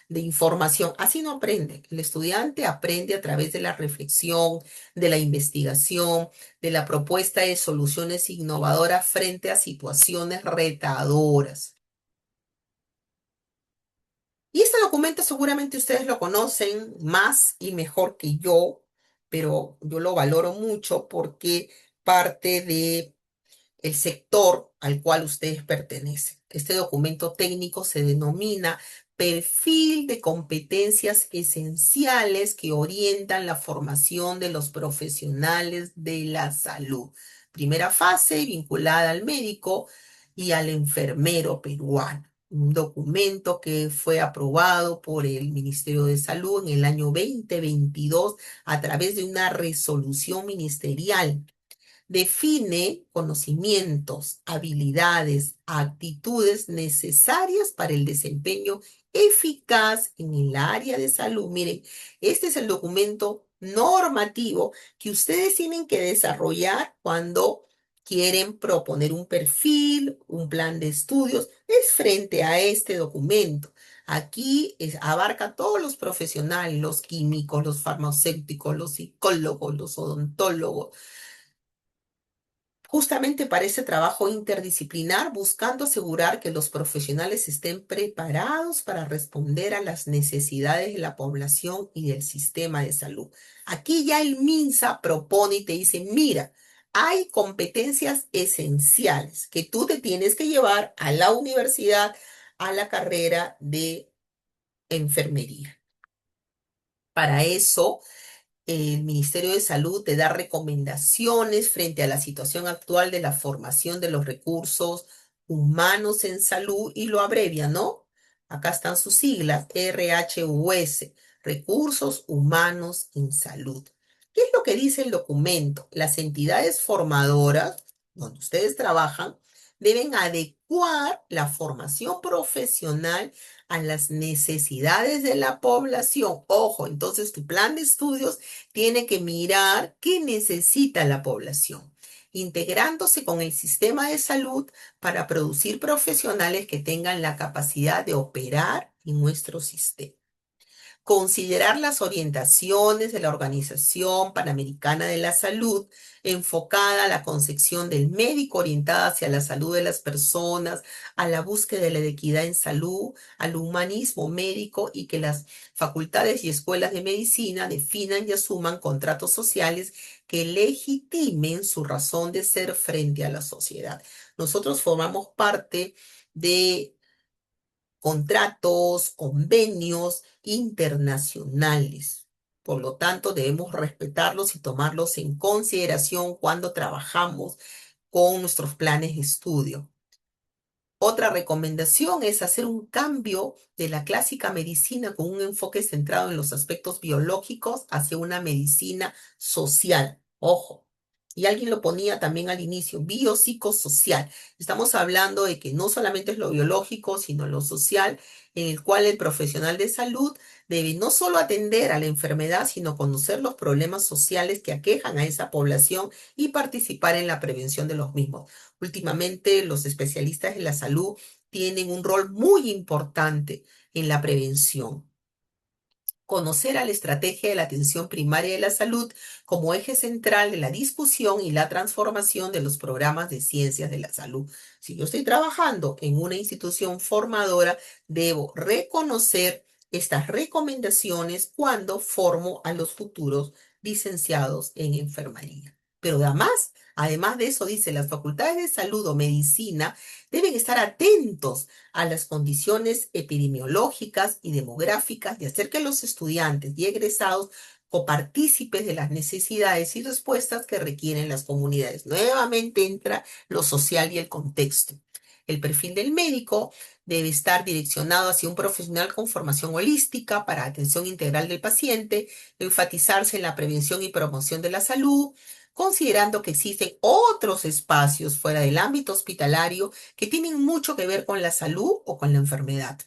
de información. Así no aprende. El estudiante aprende a través de la reflexión, de la investigación, de la propuesta de soluciones innovadoras frente a situaciones retadoras. Y este documento seguramente ustedes lo conocen más y mejor que yo, pero yo lo valoro mucho porque parte de el sector al cual ustedes pertenecen. Este documento técnico se denomina Perfil de competencias esenciales que orientan la formación de los profesionales de la salud. Primera fase vinculada al médico y al enfermero peruano. Un documento que fue aprobado por el Ministerio de Salud en el año 2022 a través de una resolución ministerial. Define conocimientos, habilidades, actitudes necesarias para el desempeño eficaz en el área de salud. Miren, este es el documento normativo que ustedes tienen que desarrollar cuando quieren proponer un perfil, un plan de estudios. Es frente a este documento. Aquí abarca todos los profesionales, los químicos, los farmacéuticos, los psicólogos, los odontólogos, justamente para ese trabajo interdisciplinar, buscando asegurar que los profesionales estén preparados para responder a las necesidades de la población y del sistema de salud. Aquí ya el MINSA propone y te dice, mira, hay competencias esenciales que tú te tienes que llevar a la universidad, a la carrera de enfermería. Para eso el Ministerio de Salud te da recomendaciones frente a la situación actual de la formación de los recursos humanos en salud y lo abrevia, ¿no? Acá están sus siglas, RHUS, Recursos Humanos en Salud. ¿Qué es lo que dice el documento? Las entidades formadoras, donde ustedes trabajan, deben adecuar la formación profesional a las necesidades de la población. Ojo, entonces tu plan de estudios tiene que mirar qué necesita la población, integrándose con el sistema de salud para producir profesionales que tengan la capacidad de operar en nuestro sistema. Considerar las orientaciones de la Organización Panamericana de la Salud, enfocada a la concepción del médico orientada hacia la salud de las personas, a la búsqueda de la equidad en salud, al humanismo médico y que las facultades y escuelas de medicina definan y asuman contratos sociales que legitimen su razón de ser frente a la sociedad. Nosotros formamos parte de contratos, convenios internacionales. Por lo tanto, debemos respetarlos y tomarlos en consideración cuando trabajamos con nuestros planes de estudio. Otra recomendación es hacer un cambio de la clásica medicina con un enfoque centrado en los aspectos biológicos hacia una medicina social. Ojo. Y alguien lo ponía también al inicio, biopsicosocial. Estamos hablando de que no solamente es lo biológico, sino lo social, en el cual el profesional de salud debe no solo atender a la enfermedad, sino conocer los problemas sociales que aquejan a esa población y participar en la prevención de los mismos. Últimamente, los especialistas de la salud tienen un rol muy importante en la prevención. Conocer a la estrategia de la atención primaria de la salud como eje central de la discusión y la transformación de los programas de ciencias de la salud. Si yo estoy trabajando en una institución formadora, debo reconocer estas recomendaciones cuando formo a los futuros licenciados en enfermería. Pero además de eso, dice, las facultades de salud o medicina deben estar atentos a las condiciones epidemiológicas y demográficas y hacer que los estudiantes y egresados copartícipes de las necesidades y respuestas que requieren las comunidades. Nuevamente entra lo social y el contexto. El perfil del médico debe estar direccionado hacia un profesional con formación holística para atención integral del paciente, enfatizarse en la prevención y promoción de la salud, considerando que existen otros espacios fuera del ámbito hospitalario que tienen mucho que ver con la salud o con la enfermedad,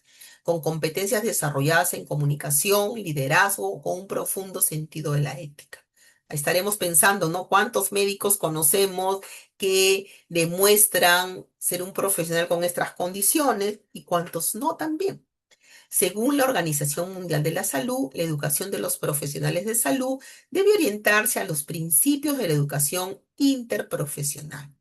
con competencias desarrolladas en comunicación, liderazgo o con un profundo sentido de la ética. Ahí estaremos pensando, ¿no? ¿Cuántos médicos conocemos que demuestran ser un profesional con estas condiciones y cuántos no también? Según la Organización Mundial de la Salud, la educación de los profesionales de salud debe orientarse a los principios de la educación interprofesional.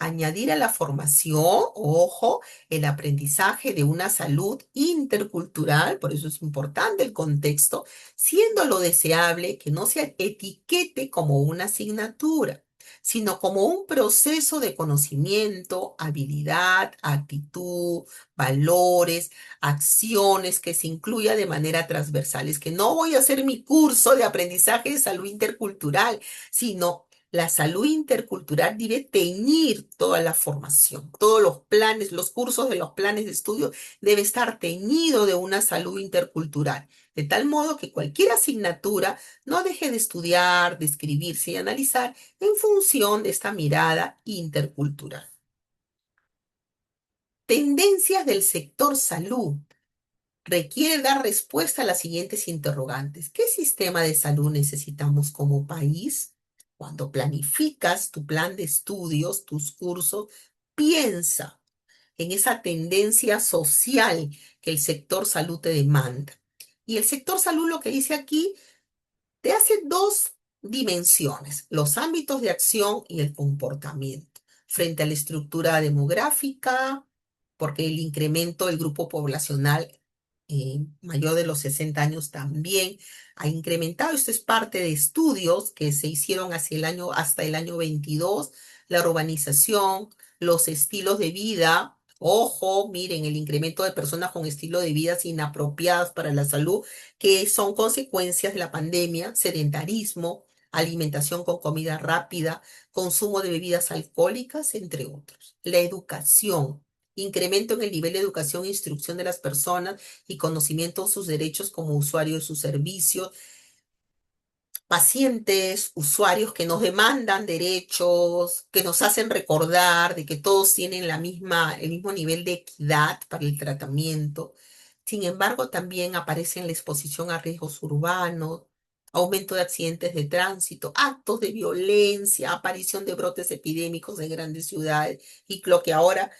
Añadir a la formación, ojo, el aprendizaje de una salud intercultural, por eso es importante el contexto, siendo lo deseable que no se etiquete como una asignatura, sino como un proceso de conocimiento, habilidad, actitud, valores, acciones que se incluya de manera transversal. Es que no voy a hacer mi curso de aprendizaje de salud intercultural, sino la salud intercultural debe teñir toda la formación, todos los planes, los cursos de los planes de estudio debe estar teñido de una salud intercultural, de tal modo que cualquier asignatura no deje de estudiar, de escribirse y analizar en función de esta mirada intercultural. Tendencias del sector salud. Requiere dar respuesta a las siguientes interrogantes. ¿Qué sistema de salud necesitamos como país? Cuando planificas tu plan de estudios, tus cursos, piensa en esa tendencia social que el sector salud te demanda. Y el sector salud lo que dice aquí te hace dos dimensiones, los ámbitos de acción y el comportamiento, frente a la estructura demográfica, porque el incremento del grupo poblacional mayor de los 60 años también ha incrementado. Esto es parte de estudios que se hicieron hasta el año 22, la urbanización, los estilos de vida. Ojo, miren, el incremento de personas con estilo de vida inapropiadas para la salud que son consecuencias de la pandemia, sedentarismo, alimentación con comida rápida, consumo de bebidas alcohólicas, entre otros. La educación, incremento en el nivel de educación e instrucción de las personas y conocimiento de sus derechos como usuarios de sus servicios, pacientes, usuarios que nos demandan derechos, que nos hacen recordar de que todos tienen el mismo nivel de equidad para el tratamiento. Sin embargo, también aparece en la exposición a riesgos urbanos, aumento de accidentes de tránsito, actos de violencia, aparición de brotes epidémicos en grandes ciudades y lo que ahora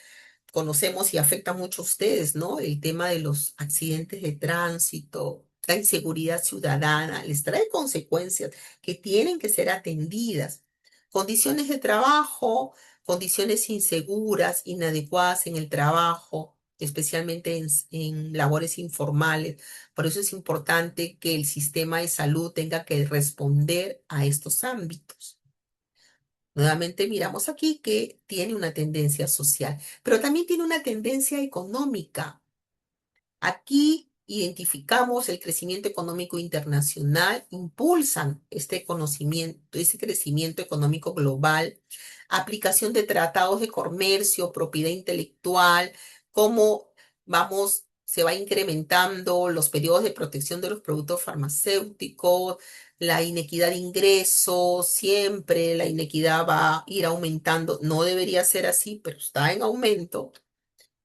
conocemos y afecta mucho a ustedes, ¿no? El tema de los accidentes de tránsito, la inseguridad ciudadana, les trae consecuencias que tienen que ser atendidas. Condiciones de trabajo, condiciones inseguras, inadecuadas en el trabajo, especialmente en labores informales. Por eso es importante que el sistema de salud tenga que responder a estos ámbitos. Nuevamente miramos aquí que tiene una tendencia social, pero también tiene una tendencia económica. Aquí identificamos el crecimiento económico internacional, impulsan este conocimiento, ese crecimiento económico global, aplicación de tratados de comercio, propiedad intelectual, cómo se va incrementando los periodos de protección de los productos farmacéuticos, la inequidad de ingresos, siempre la inequidad va a ir aumentando. No debería ser así, pero está en aumento.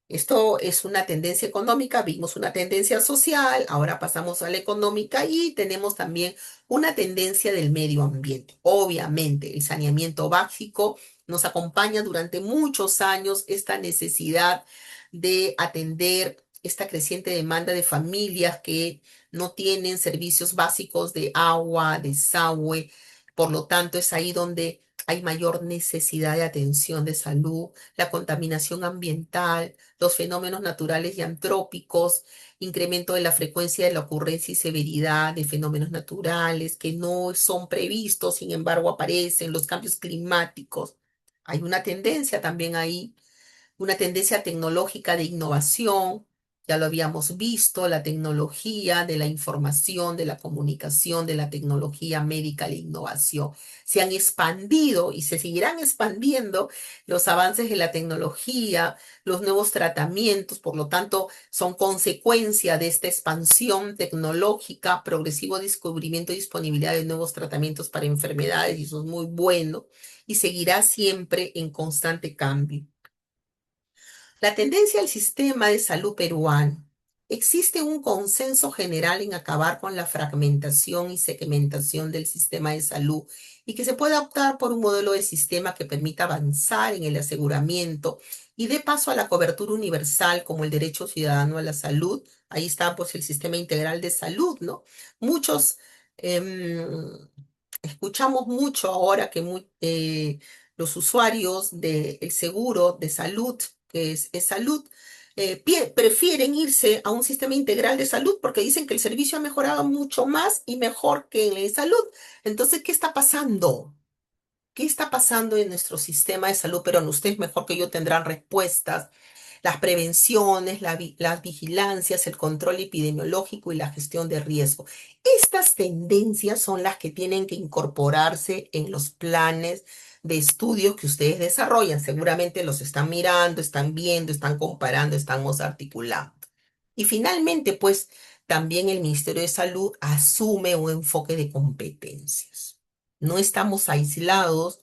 Esto es una tendencia económica, vimos una tendencia social, ahora pasamos a la económica y tenemos también una tendencia del medio ambiente. Obviamente, el saneamiento básico nos acompaña durante muchos años esta necesidad de atender esta creciente demanda de familias que no tienen servicios básicos de agua, desagüe. Por lo tanto, es ahí donde hay mayor necesidad de atención de salud, la contaminación ambiental, los fenómenos naturales y antrópicos, incremento de la frecuencia de la ocurrencia y severidad de fenómenos naturales que no son previstos, sin embargo aparecen, los cambios climáticos. Hay una tendencia también ahí, una tendencia tecnológica de innovación, ya lo habíamos visto, la tecnología de la información, de la comunicación, de la tecnología médica, la innovación. Se han expandido y se seguirán expandiendo los avances de la tecnología, los nuevos tratamientos, por lo tanto, son consecuencia de esta expansión tecnológica, progresivo descubrimiento y disponibilidad de nuevos tratamientos para enfermedades, y eso es muy bueno, y seguirá siempre en constante cambio. La tendencia del sistema de salud peruano. Existe un consenso general en acabar con la fragmentación y segmentación del sistema de salud y que se pueda optar por un modelo de sistema que permita avanzar en el aseguramiento y dé paso a la cobertura universal como el derecho ciudadano a la salud. Ahí está pues el sistema integral de salud, ¿no? Muchos escuchamos mucho ahora que los usuarios del seguro de salud, que es salud, prefieren irse a un sistema integral de salud porque dicen que el servicio ha mejorado mucho más y mejor que en la salud. Entonces, ¿qué está pasando? ¿Qué está pasando en nuestro sistema de salud? Pero ustedes mejor que yo tendrán respuestas. Las prevenciones, las vigilancias, el control epidemiológico y la gestión de riesgo. Estas tendencias son las que tienen que incorporarse en los planes de estudio que ustedes desarrollan. Seguramente los están mirando, están viendo, están comparando, estamos articulando. Y finalmente, pues, también el Ministerio de Salud asume un enfoque de competencias. No estamos aislados,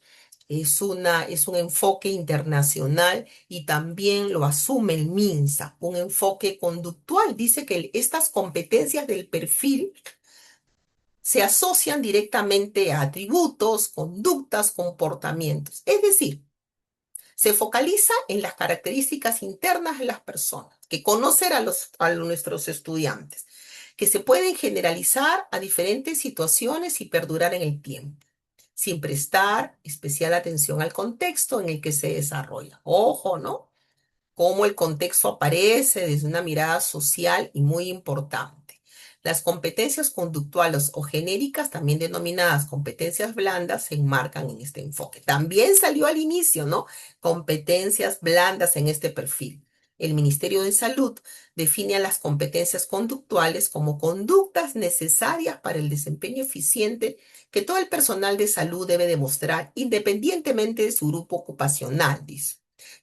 es un enfoque internacional y también lo asume el MINSA, un enfoque conductual. Dice que estas competencias del perfil se asocian directamente a atributos, conductas, comportamientos. Es decir, se focaliza en las características internas de las personas, que conocer a nuestros estudiantes, que se pueden generalizar a diferentes situaciones y perdurar en el tiempo, sin prestar especial atención al contexto en el que se desarrolla. Ojo, ¿no? Cómo el contexto aparece desde una mirada social y muy importante. Las competencias conductuales o genéricas, también denominadas competencias blandas, se enmarcan en este enfoque. También salió al inicio, ¿no? Competencias blandas en este perfil. El Ministerio de Salud define a las competencias conductuales como conductas necesarias para el desempeño eficiente que todo el personal de salud debe demostrar independientemente de su grupo ocupacional, dice.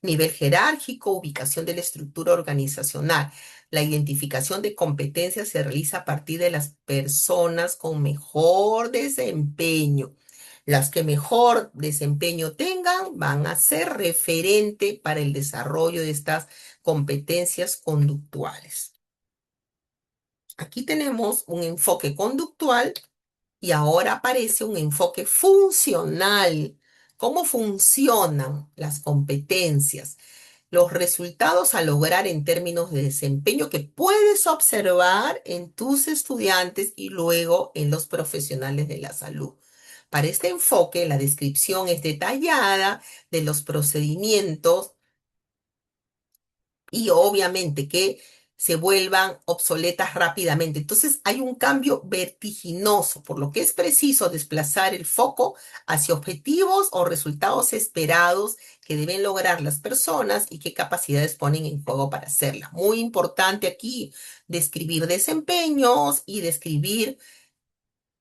Nivel jerárquico, ubicación de la estructura organizacional. La identificación de competencias se realiza a partir de las personas con mejor desempeño. Las que mejor desempeño tengan van a ser referente para el desarrollo de estas competencias conductuales. Aquí tenemos un enfoque conductual y ahora aparece un enfoque funcional. ¿Cómo funcionan las competencias? Los resultados a lograr en términos de desempeño que puedes observar en tus estudiantes y luego en los profesionales de la salud. Para este enfoque, la descripción es detallada de los procedimientos y obviamente que se vuelvan obsoletas rápidamente. Entonces hay un cambio vertiginoso, por lo que es preciso desplazar el foco hacia objetivos o resultados esperados que deben lograr las personas y qué capacidades ponen en juego para hacerla. Muy importante aquí describir desempeños y describir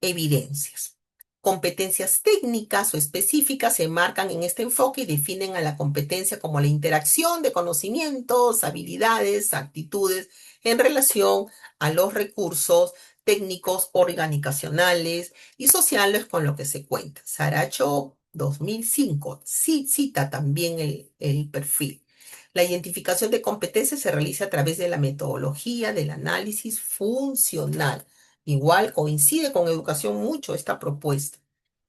evidencias. Competencias técnicas o específicas se enmarcan en este enfoque y definen a la competencia como la interacción de conocimientos, habilidades, actitudes en relación a los recursos técnicos, organizacionales y sociales con lo que se cuenta. Saracho 2005 sí cita también el perfil. La identificación de competencias se realiza a través de la metodología del análisis funcional. Igual coincide con educación mucho esta propuesta.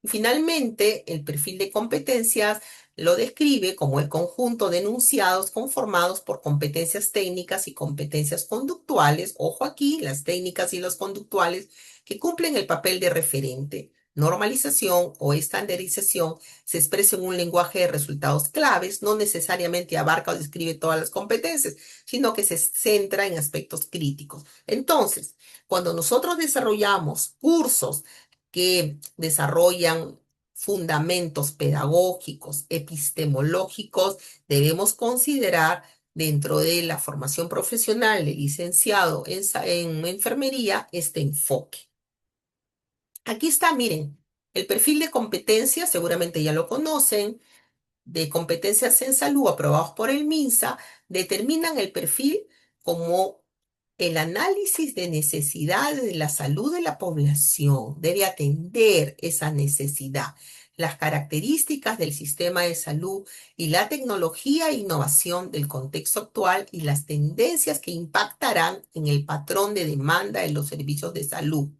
Y finalmente, el perfil de competencias lo describe como el conjunto de enunciados conformados por competencias técnicas y competencias conductuales. Ojo aquí, las técnicas y las conductuales que cumplen el papel de referente. Normalización o estandarización se expresa en un lenguaje de resultados claves, no necesariamente abarca o describe todas las competencias, sino que se centra en aspectos críticos. Entonces, cuando nosotros desarrollamos cursos que desarrollan fundamentos pedagógicos, epistemológicos, debemos considerar dentro de la formación profesional de licenciado en enfermería este enfoque. Aquí está, miren, el perfil de competencias, seguramente ya lo conocen, de competencias en salud aprobados por el MINSA, determinan el perfil como el análisis de necesidades de la salud de la población. Debe atender esa necesidad, las características del sistema de salud y la tecnología e innovación del contexto actual y las tendencias que impactarán en el patrón de demanda de los servicios de salud.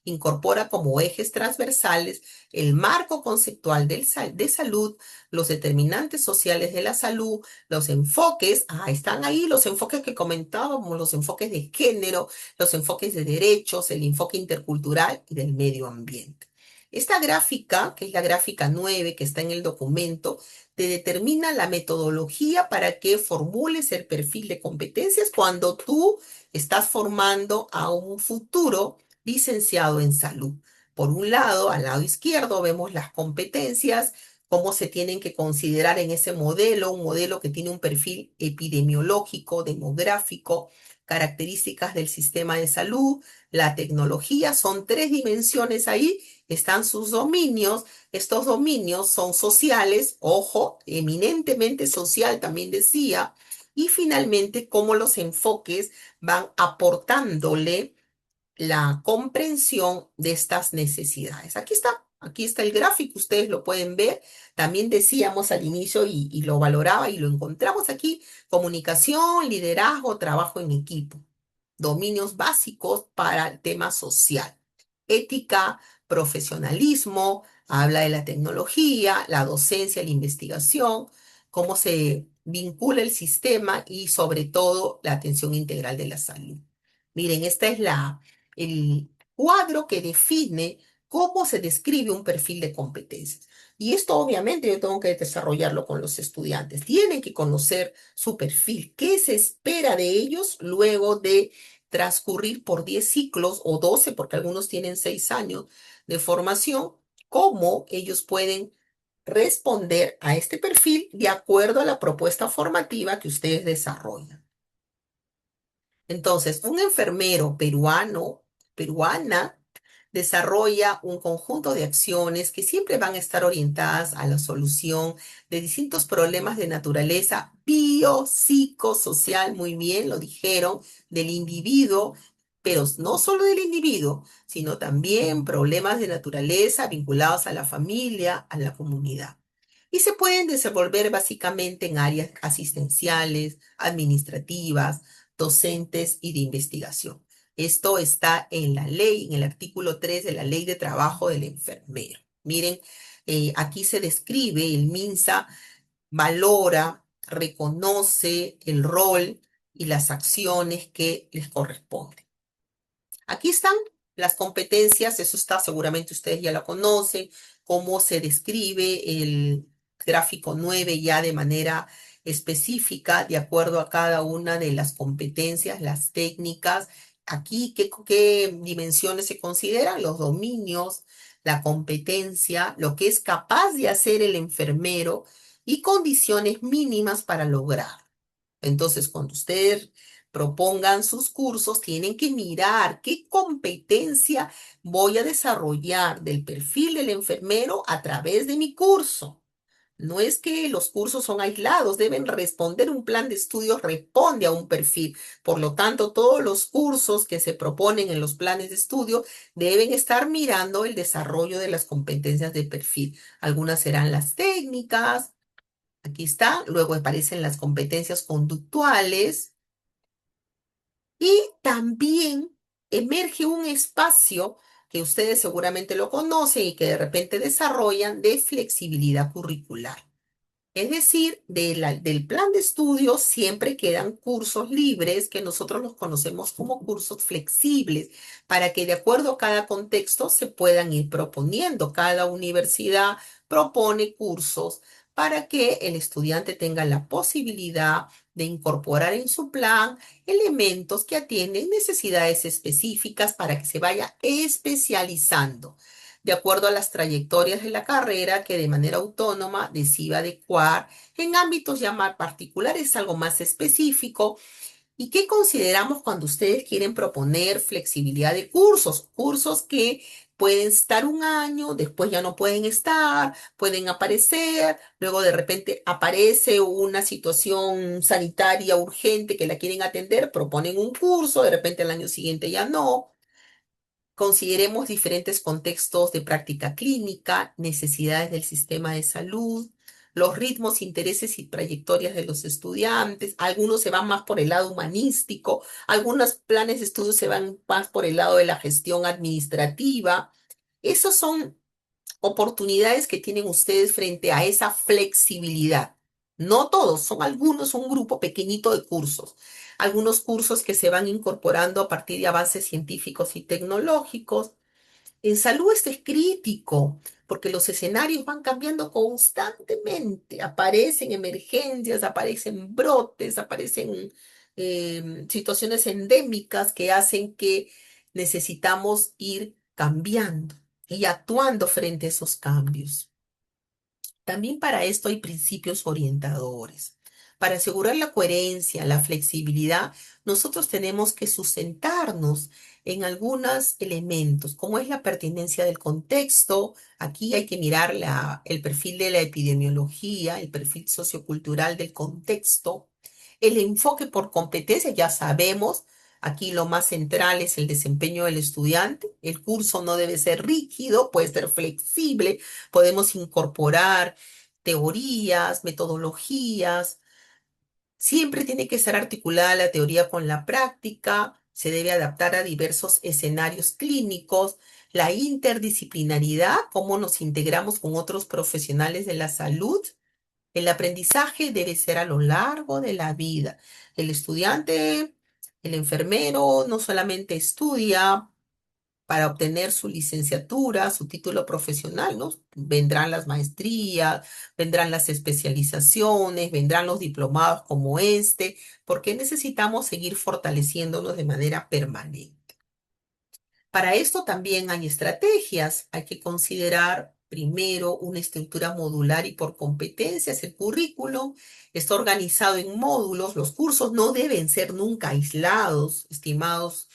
Incorpora como ejes transversales el marco conceptual de salud, los determinantes sociales de la salud, los enfoques, están ahí los enfoques que comentábamos, los enfoques de género, los enfoques de derechos, el enfoque intercultural y del medio ambiente. Esta gráfica, que es la gráfica 9 que está en el documento, te determina la metodología para que formules el perfil de competencias cuando tú estás formando a un futuro licenciado en salud. Por un lado, al lado izquierdo, vemos las competencias, cómo se tienen que considerar en ese modelo, un modelo que tiene un perfil epidemiológico, demográfico, características del sistema de salud, la tecnología, son 3 dimensiones ahí, están sus dominios, estos dominios son sociales, ojo, eminentemente social también decía, y finalmente cómo los enfoques van aportándole la comprensión de estas necesidades. Aquí está el gráfico, ustedes lo pueden ver. También decíamos al inicio y lo valoraba y lo encontramos aquí, comunicación, liderazgo, trabajo en equipo, dominios básicos para el tema social, ética, profesionalismo, habla de la tecnología, la docencia, la investigación, cómo se vincula el sistema y sobre todo la atención integral de la salud. Miren, esta es el cuadro que define cómo se describe un perfil de competencias. Y esto obviamente yo tengo que desarrollarlo con los estudiantes. Tienen que conocer su perfil, qué se espera de ellos luego de transcurrir por 10 ciclos o 12, porque algunos tienen 6 años de formación, cómo ellos pueden responder a este perfil de acuerdo a la propuesta formativa que ustedes desarrollan. Entonces, un enfermero peruana, desarrolla un conjunto de acciones que siempre van a estar orientadas a la solución de distintos problemas de naturaleza biopsicosocial, muy bien, lo dijeron, del individuo, pero no solo del individuo, sino también problemas de naturaleza vinculados a la familia, a la comunidad. Y se pueden desenvolver básicamente en áreas asistenciales, administrativas, docentes y de investigación. Esto está en la ley, en el artículo 3 de la Ley de Trabajo del Enfermero. Miren, aquí se describe, el MINSA valora, reconoce el rol y las acciones que les corresponden. Aquí están las competencias, eso está, seguramente ustedes ya lo conocen, cómo se describe el gráfico 9 ya de manera específica, de acuerdo a cada una de las competencias, las técnicas. Aquí, ¿qué dimensiones se consideran? Los dominios, la competencia, lo que es capaz de hacer el enfermero y condiciones mínimas para lograr. Entonces, cuando ustedes propongan sus cursos, tienen que mirar qué competencia voy a desarrollar del perfil del enfermero a través de mi curso. No es que los cursos son aislados, deben responder, un plan de estudios responde a un perfil. Por lo tanto, todos los cursos que se proponen en los planes de estudio deben estar mirando el desarrollo de las competencias de perfil. Algunas serán las técnicas, aquí está, luego aparecen las competencias conductuales y también emerge un espacio que ustedes seguramente lo conocen y que de repente desarrollan de flexibilidad curricular. Es decir, del plan de estudio siempre quedan cursos libres que nosotros los conocemos como cursos flexibles para que de acuerdo a cada contexto se puedan ir proponiendo. Cada universidad propone cursos para que el estudiante tenga la posibilidad de incorporar en su plan elementos que atienden necesidades específicas para que se vaya especializando. de acuerdo a las trayectorias de la carrera que de manera autónoma decida adecuar en ámbitos ya más particulares, algo más específico. ¿Y qué consideramos cuando ustedes quieren proponer flexibilidad de cursos? Cursos que pueden estar un año, después ya no pueden estar, pueden aparecer, luego de repente aparece una situación sanitaria urgente que la quieren atender, proponen un curso, de repente el año siguiente ya no. Consideremos diferentes contextos de práctica clínica, necesidades del sistema de salud, los ritmos, intereses y trayectorias de los estudiantes. Algunos se van más por el lado humanístico, algunos planes de estudio se van más por el lado de la gestión administrativa. Esos son oportunidades que tienen ustedes frente a esa flexibilidad. No todos, son algunos, un grupo pequeñito de cursos. Algunos cursos que se van incorporando a partir de avances científicos y tecnológicos. En salud esto es crítico, porque los escenarios van cambiando constantemente. Aparecen emergencias, aparecen brotes, aparecen situaciones endémicas que hacen que necesitamos ir cambiando y actuando frente a esos cambios. También para esto hay principios orientadores. Para asegurar la coherencia, la flexibilidad, nosotros tenemos que sustentarnos en algunos elementos, como es la pertinencia del contexto. Aquí hay que mirar el perfil de la epidemiología, el perfil sociocultural del contexto, el enfoque por competencia, ya sabemos. Aquí lo más central es el desempeño del estudiante. El curso no debe ser rígido, puede ser flexible. Podemos incorporar teorías, metodologías. Siempre tiene que estar articulada la teoría con la práctica. Se debe adaptar a diversos escenarios clínicos. La interdisciplinaridad, cómo nos integramos con otros profesionales de la salud. El aprendizaje debe ser a lo largo de la vida. El estudiante, el enfermero, no solamente estudia para obtener su licenciatura, su título profesional, ¿no? Vendrán las maestrías, vendrán las especializaciones, vendrán los diplomados como este, porque necesitamos seguir fortaleciéndonos de manera permanente. Para esto también hay estrategias. Hay que considerar primero una estructura modular y por competencias. El currículum está organizado en módulos. Los cursos no deben ser nunca aislados, estimados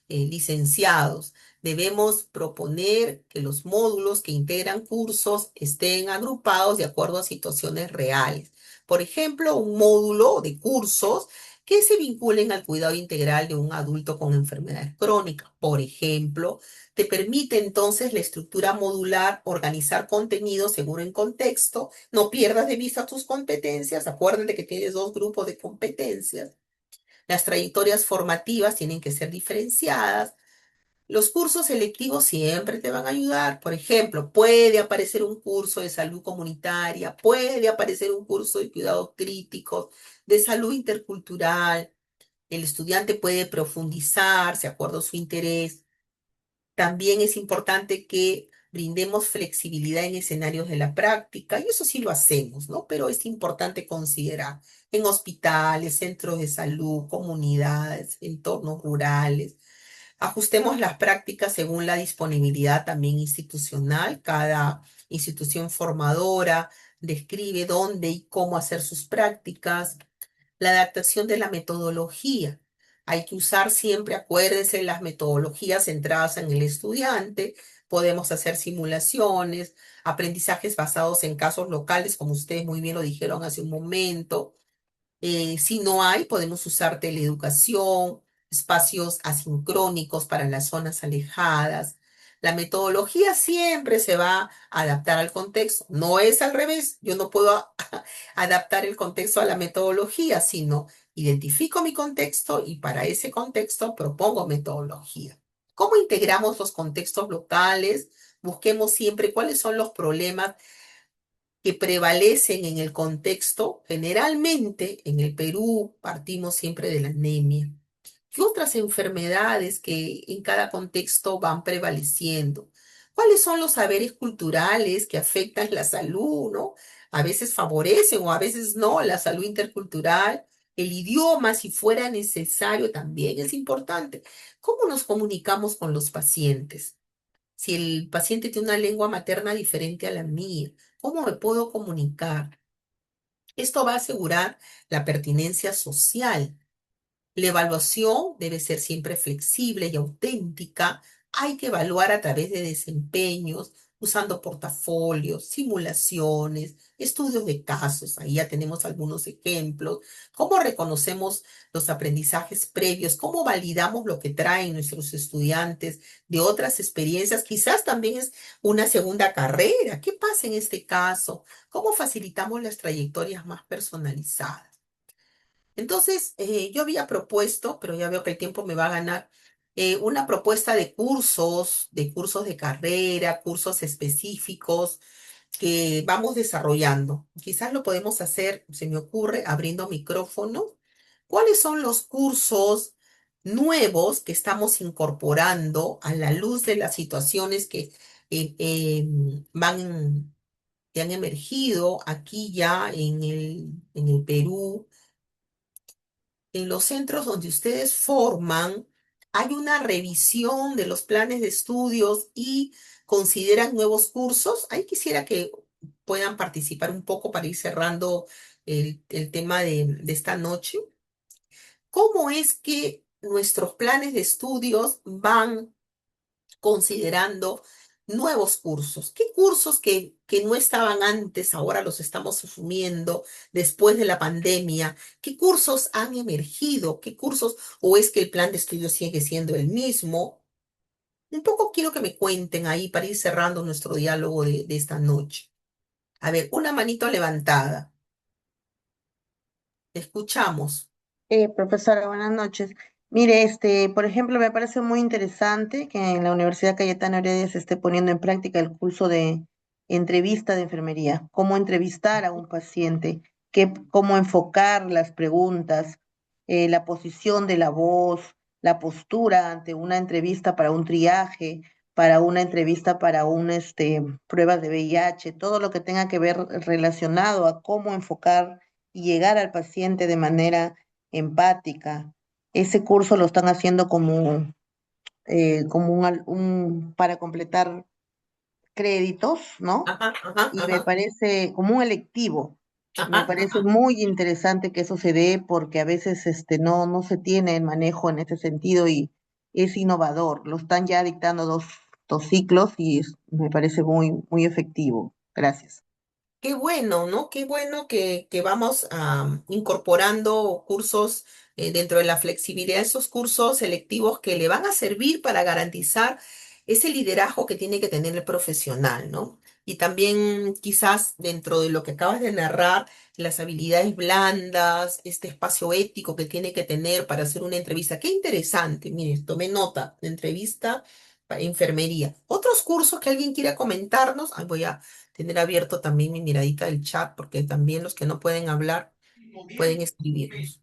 licenciados. Debemos proponer que los módulos que integran cursos estén agrupados de acuerdo a situaciones reales. Por ejemplo, un módulo de cursos que se vinculen al cuidado integral de un adulto con enfermedades crónicas. Por ejemplo, te permite entonces la estructura modular organizar contenido según el contexto. No pierdas de vista tus competencias. Acuérdate que tienes dos grupos de competencias. Las trayectorias formativas tienen que ser diferenciadas. Los cursos selectivos siempre te van a ayudar. Por ejemplo, puede aparecer un curso de salud comunitaria, puede aparecer un curso de cuidados críticos, de salud intercultural. El estudiante puede profundizar, de acuerdo a su interés. También es importante que brindemos flexibilidad en escenarios de la práctica, y eso sí lo hacemos, ¿no? Pero es importante considerar en hospitales, centros de salud, comunidades, entornos rurales. Ajustemos las prácticas según la disponibilidad también institucional. Cada institución formadora describe dónde y cómo hacer sus prácticas. La adaptación de la metodología. Hay que usar siempre, acuérdense, las metodologías centradas en el estudiante. Podemos hacer simulaciones, aprendizajes basados en casos locales, como ustedes muy bien lo dijeron hace un momento. Si no hay, podemos usar teleeducación, espacios asincrónicos para las zonas alejadas. La metodología siempre se va a adaptar al contexto. No es al revés. Yo no puedo adaptar el contexto a la metodología, sino identifico mi contexto y para ese contexto propongo metodología. ¿Cómo integramos los contextos locales? Busquemos siempre cuáles son los problemas que prevalecen en el contexto. Generalmente en el Perú partimos siempre de la anemia. ¿Qué otras enfermedades que en cada contexto van prevaleciendo? ¿Cuáles son los saberes culturales que afectan la salud, ¿no? A veces favorecen o a veces no la salud intercultural. El idioma, si fuera necesario, también es importante. ¿Cómo nos comunicamos con los pacientes? Si el paciente tiene una lengua materna diferente a la mía, ¿cómo me puedo comunicar? Esto va a asegurar la pertinencia social. La evaluación debe ser siempre flexible y auténtica. Hay que evaluar a través de desempeños, usando portafolios, simulaciones, estudios de casos. Ahí ya tenemos algunos ejemplos. ¿Cómo reconocemos los aprendizajes previos? ¿Cómo validamos lo que traen nuestros estudiantes de otras experiencias? Quizás también es una segunda carrera. ¿Qué pasa en este caso? ¿Cómo facilitamos las trayectorias más personalizadas? Entonces, yo había propuesto, pero ya veo que el tiempo me va a ganar, una propuesta de cursos de carrera, cursos específicos que vamos desarrollando. Quizás lo podemos hacer, se me ocurre, abriendo micrófono. ¿Cuáles son los cursos nuevos que estamos incorporando a la luz de las situaciones que van, que han emergido aquí ya en el Perú? En los centros donde ustedes forman, hay una revisión de los planes de estudios y consideran nuevos cursos. Ahí quisiera que puedan participar un poco para ir cerrando el tema de esta noche. ¿Cómo es que nuestros planes de estudios van considerando nuevos cursos? ¿Qué cursos que no estaban antes, ahora los estamos asumiendo después de la pandemia? ¿Qué cursos han emergido? ¿Qué cursos, o es que el plan de estudio sigue siendo el mismo? Un poco quiero que me cuenten ahí para ir cerrando nuestro diálogo de esta noche. A ver, una manito levantada. Escuchamos. Profesora, buenas noches. Mire, por ejemplo, me parece muy interesante que en la Universidad Cayetana Heredia se esté poniendo en práctica el curso de entrevista de enfermería, cómo entrevistar a un paciente, cómo enfocar las preguntas, la posición de la voz, la postura ante una entrevista para un triaje, para una entrevista para pruebas de VIH, todo lo que tenga que ver relacionado a cómo enfocar y llegar al paciente de manera empática. Ese curso lo están haciendo como para completar créditos, ¿no? Ajá, ajá, Y me ajá, parece como un electivo. Me ajá, parece ajá. muy interesante que eso se dé porque a veces no se tiene el manejo en ese sentido y es innovador. Lo están ya dictando dos ciclos y me parece muy efectivo. Gracias. Qué bueno, ¿no? Qué bueno que vamos incorporando cursos dentro de la flexibilidad, esos cursos selectivos que le van a servir para garantizar ese liderazgo que tiene que tener el profesional, ¿no? Y también quizás dentro de lo que acabas de narrar, las habilidades blandas, este espacio ético que tiene que tener para hacer una entrevista. Qué interesante, mire, tomé nota de entrevista para enfermería. ¿Otros cursos que alguien quiera comentarnos? Ay, voy a tener abierto también mi miradita del chat, porque también los que no pueden hablar pueden escribirnos.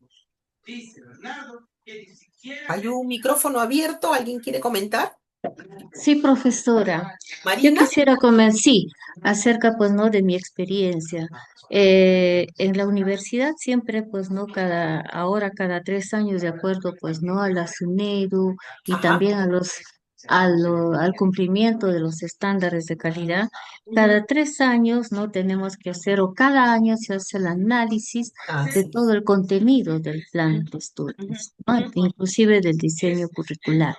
¿Hay un micrófono abierto? ¿Alguien quiere comentar? Sí, profesora. Yo Marina. quisiera sí, acerca, pues, ¿no? De mi experiencia. En la universidad siempre, pues, ¿no? Ahora cada 3 años, de acuerdo, pues, ¿no? A la SUNEDU y Ajá. también al cumplimiento de los estándares de calidad, Ujú. cada 3 años, ¿no? Tenemos que hacer, o cada año se hace el análisis de Así todo es. el contenido del plan de Ujú, estudios, ¿no? ujú. Inclusive del diseño curricular,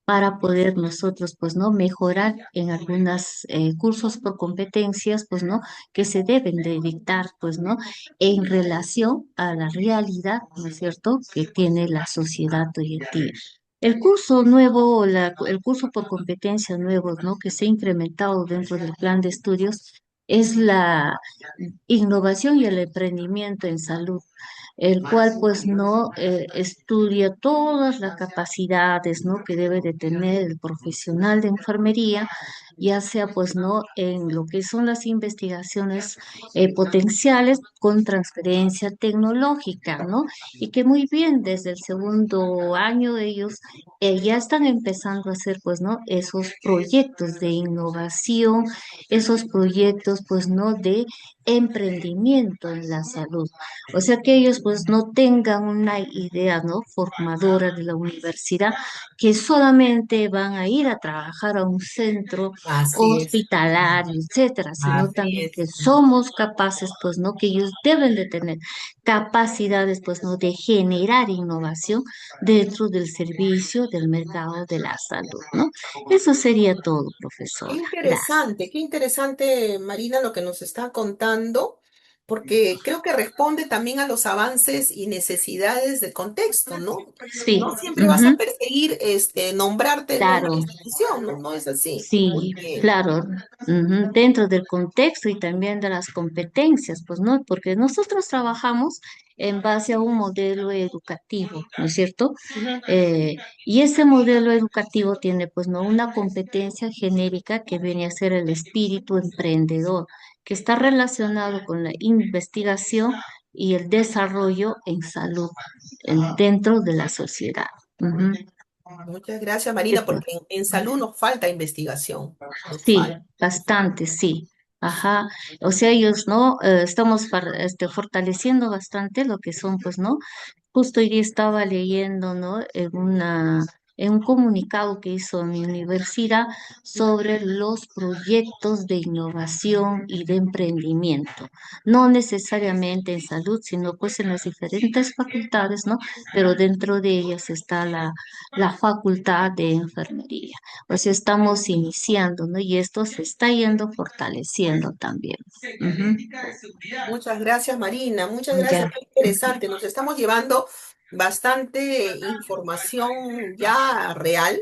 para poder nosotros, pues, ¿no? Mejorar en algunos cursos por competencias, pues, ¿no? Que se deben de dictar, pues, ¿no? En relación a la realidad, ¿no es cierto?, que tiene la sociedad hoy en día. El curso nuevo, el curso por competencias nuevos, ¿no? Que se ha incrementado dentro del plan de estudios es la innovación y el emprendimiento en salud, el cual, pues, no estudia todas las capacidades, ¿no? Que debe de tener el profesional de enfermería ya sea pues no en lo que son las investigaciones potenciales con transferencia tecnológica, ¿no? Y que muy bien desde el segundo año ellos ya están empezando a hacer pues no esos proyectos de innovación, esos proyectos pues no de emprendimiento en la salud. O sea que ellos pues no tengan una idea, ¿no? Formadora de la universidad, que solamente van a ir a trabajar a un centro Así es, hospitalario, etcétera, sino así también que es. somos capaces, pues, ¿no? Que ellos deben de tener capacidades, pues, ¿no? De generar innovación dentro del servicio del mercado de la salud, ¿no? Eso sería todo, profesora. Gracias. Qué interesante, Marina, lo que nos está contando, porque creo que responde también a los avances y necesidades del contexto, ¿no? Sí, No siempre vas a ujú, perseguir nombrarte en una claro. institución, ¿no? No es así. Muy Sí, bien. claro, dentro del contexto y también de las competencias, pues, ¿no? Porque nosotros trabajamos en base a un modelo educativo, ¿no es cierto? Ujú. Y ese modelo educativo tiene, pues, ¿no? Una competencia genérica que viene a ser el espíritu emprendedor, que está relacionado con la investigación y el desarrollo en salud, dentro de la sociedad. Ujú. Muchas gracias, Marina, porque en salud nos falta investigación, nos Sí, falta. bastante, sí. Ajá. O sea, ellos, ¿no? Estamos fortaleciendo bastante lo que son, pues, ¿no? Justo hoy día estaba leyendo, ¿no? En un comunicado que hizo mi universidad sobre los proyectos de innovación y de emprendimiento. No necesariamente en salud, sino pues en las diferentes facultades, ¿no? Pero dentro de ellas está la facultad de enfermería. O sea, estamos iniciando, ¿no? Y esto se está yendo fortaleciendo también. Ujú. Muchas gracias, Marina. Muchas gracias. Ya. Qué interesante. Nos estamos llevando bastante información ya real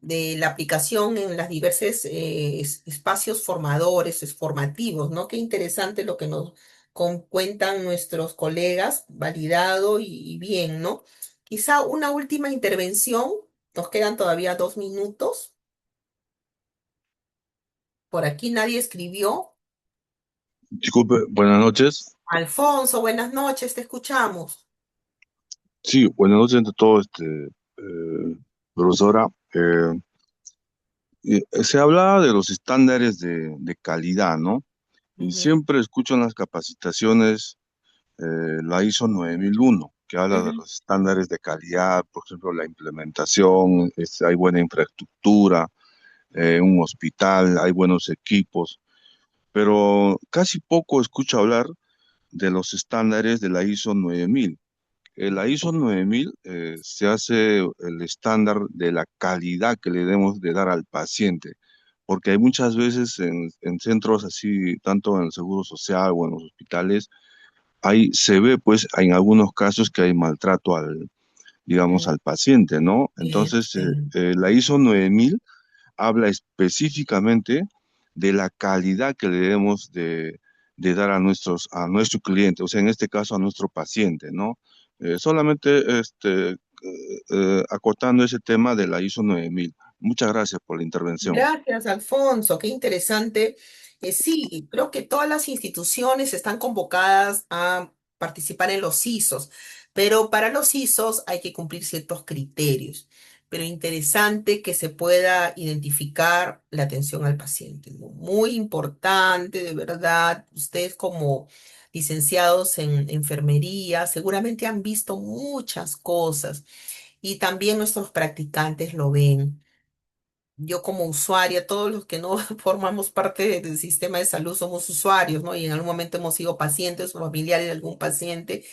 de la aplicación en las diversos espacios formadores, formativos, ¿no? Qué interesante lo que nos cuentan nuestros colegas, validado y bien, ¿no? Quizá una última intervención. Nos quedan todavía 2 minutos. Por aquí nadie escribió. Disculpe, buenas noches. Alfonso, buenas noches, te escuchamos. Sí, buenas noches ante todo, profesora. Se hablaba de los estándares de calidad, ¿no? Y Ujú, siempre escucho en las capacitaciones la ISO 9001, que habla de ujú. los estándares de calidad, por ejemplo, la implementación, hay buena infraestructura, un hospital, hay buenos equipos, pero casi poco escucho hablar de los estándares de la ISO 9000. La ISO 9000 se hace el estándar de la calidad que le debemos de dar al paciente, porque hay muchas veces en centros así, tanto en el Seguro Social o en los hospitales, ahí se ve pues en algunos casos que hay maltrato al, digamos, Ujú. al paciente, ¿no? Sí, Entonces, sí. la ISO 9000 habla específicamente de la calidad que le debemos de dar a nuestro cliente, o sea, en este caso a nuestro paciente, ¿no? Solamente acotando ese tema de la ISO 9000. Muchas gracias por la intervención. Gracias, Alfonso. Qué interesante. Sí, creo que todas las instituciones están convocadas a participar en los ISOs, pero para los ISOs hay que cumplir ciertos criterios. Pero interesante que se pueda identificar la atención al paciente, ¿no? Muy importante, de verdad. Ustedes como licenciados en enfermería seguramente han visto muchas cosas y también nuestros practicantes lo ven. Yo como usuaria, todos los que no formamos parte del sistema de salud somos usuarios, ¿no? Y en algún momento hemos sido pacientes o familiares de algún paciente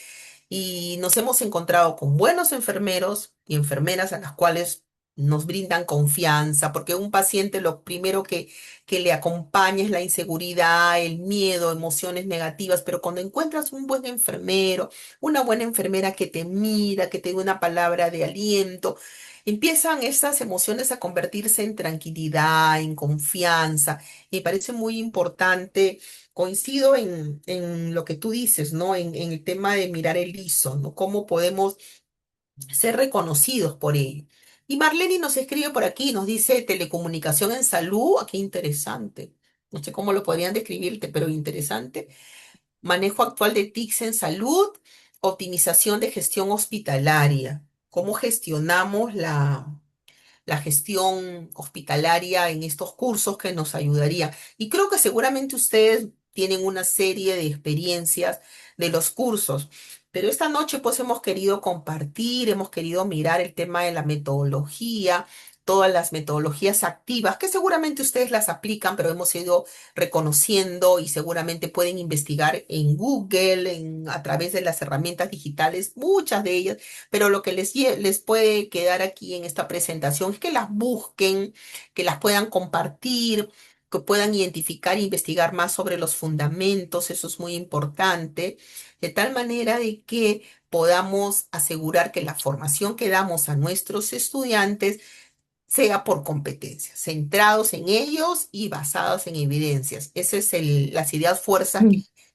y nos hemos encontrado con buenos enfermeros y enfermeras a las cuales nos brindan confianza, porque un paciente lo primero que le acompaña es la inseguridad, el miedo, emociones negativas, pero cuando encuentras un buen enfermero, una buena enfermera que te mira, que te dé una palabra de aliento, empiezan estas emociones a convertirse en tranquilidad, en confianza. Me parece muy importante. Coincido en lo que tú dices, ¿no? En el tema de mirar el ISO, ¿no? Cómo podemos ser reconocidos por ello. Y Marlene nos escribe por aquí, nos dice telecomunicación en salud. Ah, qué interesante. No sé cómo lo podrían describirte, pero interesante. Manejo actual de TICs en salud, optimización de gestión hospitalaria. ¿Cómo gestionamos la gestión hospitalaria en estos cursos que nos ayudaría? Y creo que seguramente ustedes tienen una serie de experiencias de los cursos, pero esta noche pues hemos querido compartir, hemos querido mirar el tema de la metodología, todas las metodologías activas, que seguramente ustedes las aplican, pero hemos ido reconociendo y seguramente pueden investigar en Google, a través de las herramientas digitales, muchas de ellas, pero lo que les puede quedar aquí en esta presentación es que las busquen, que las puedan compartir, que puedan identificar e investigar más sobre los fundamentos, eso es muy importante, de tal manera de que podamos asegurar que la formación que damos a nuestros estudiantes sea por competencias, centrados en ellos y basados en evidencias. Esas es las ideas fuerzas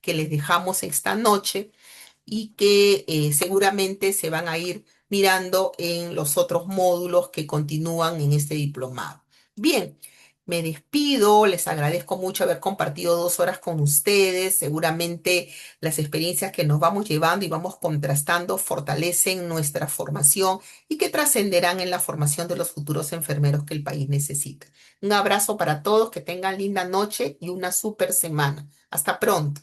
que les dejamos esta noche y que seguramente se van a ir mirando en los otros módulos que continúan en este diplomado. Bien, me despido, les agradezco mucho haber compartido 2 horas con ustedes. Seguramente las experiencias que nos vamos llevando y vamos contrastando fortalecen nuestra formación y que trascenderán en la formación de los futuros enfermeros que el país necesita. Un abrazo para todos, que tengan linda noche y una súper semana. Hasta pronto.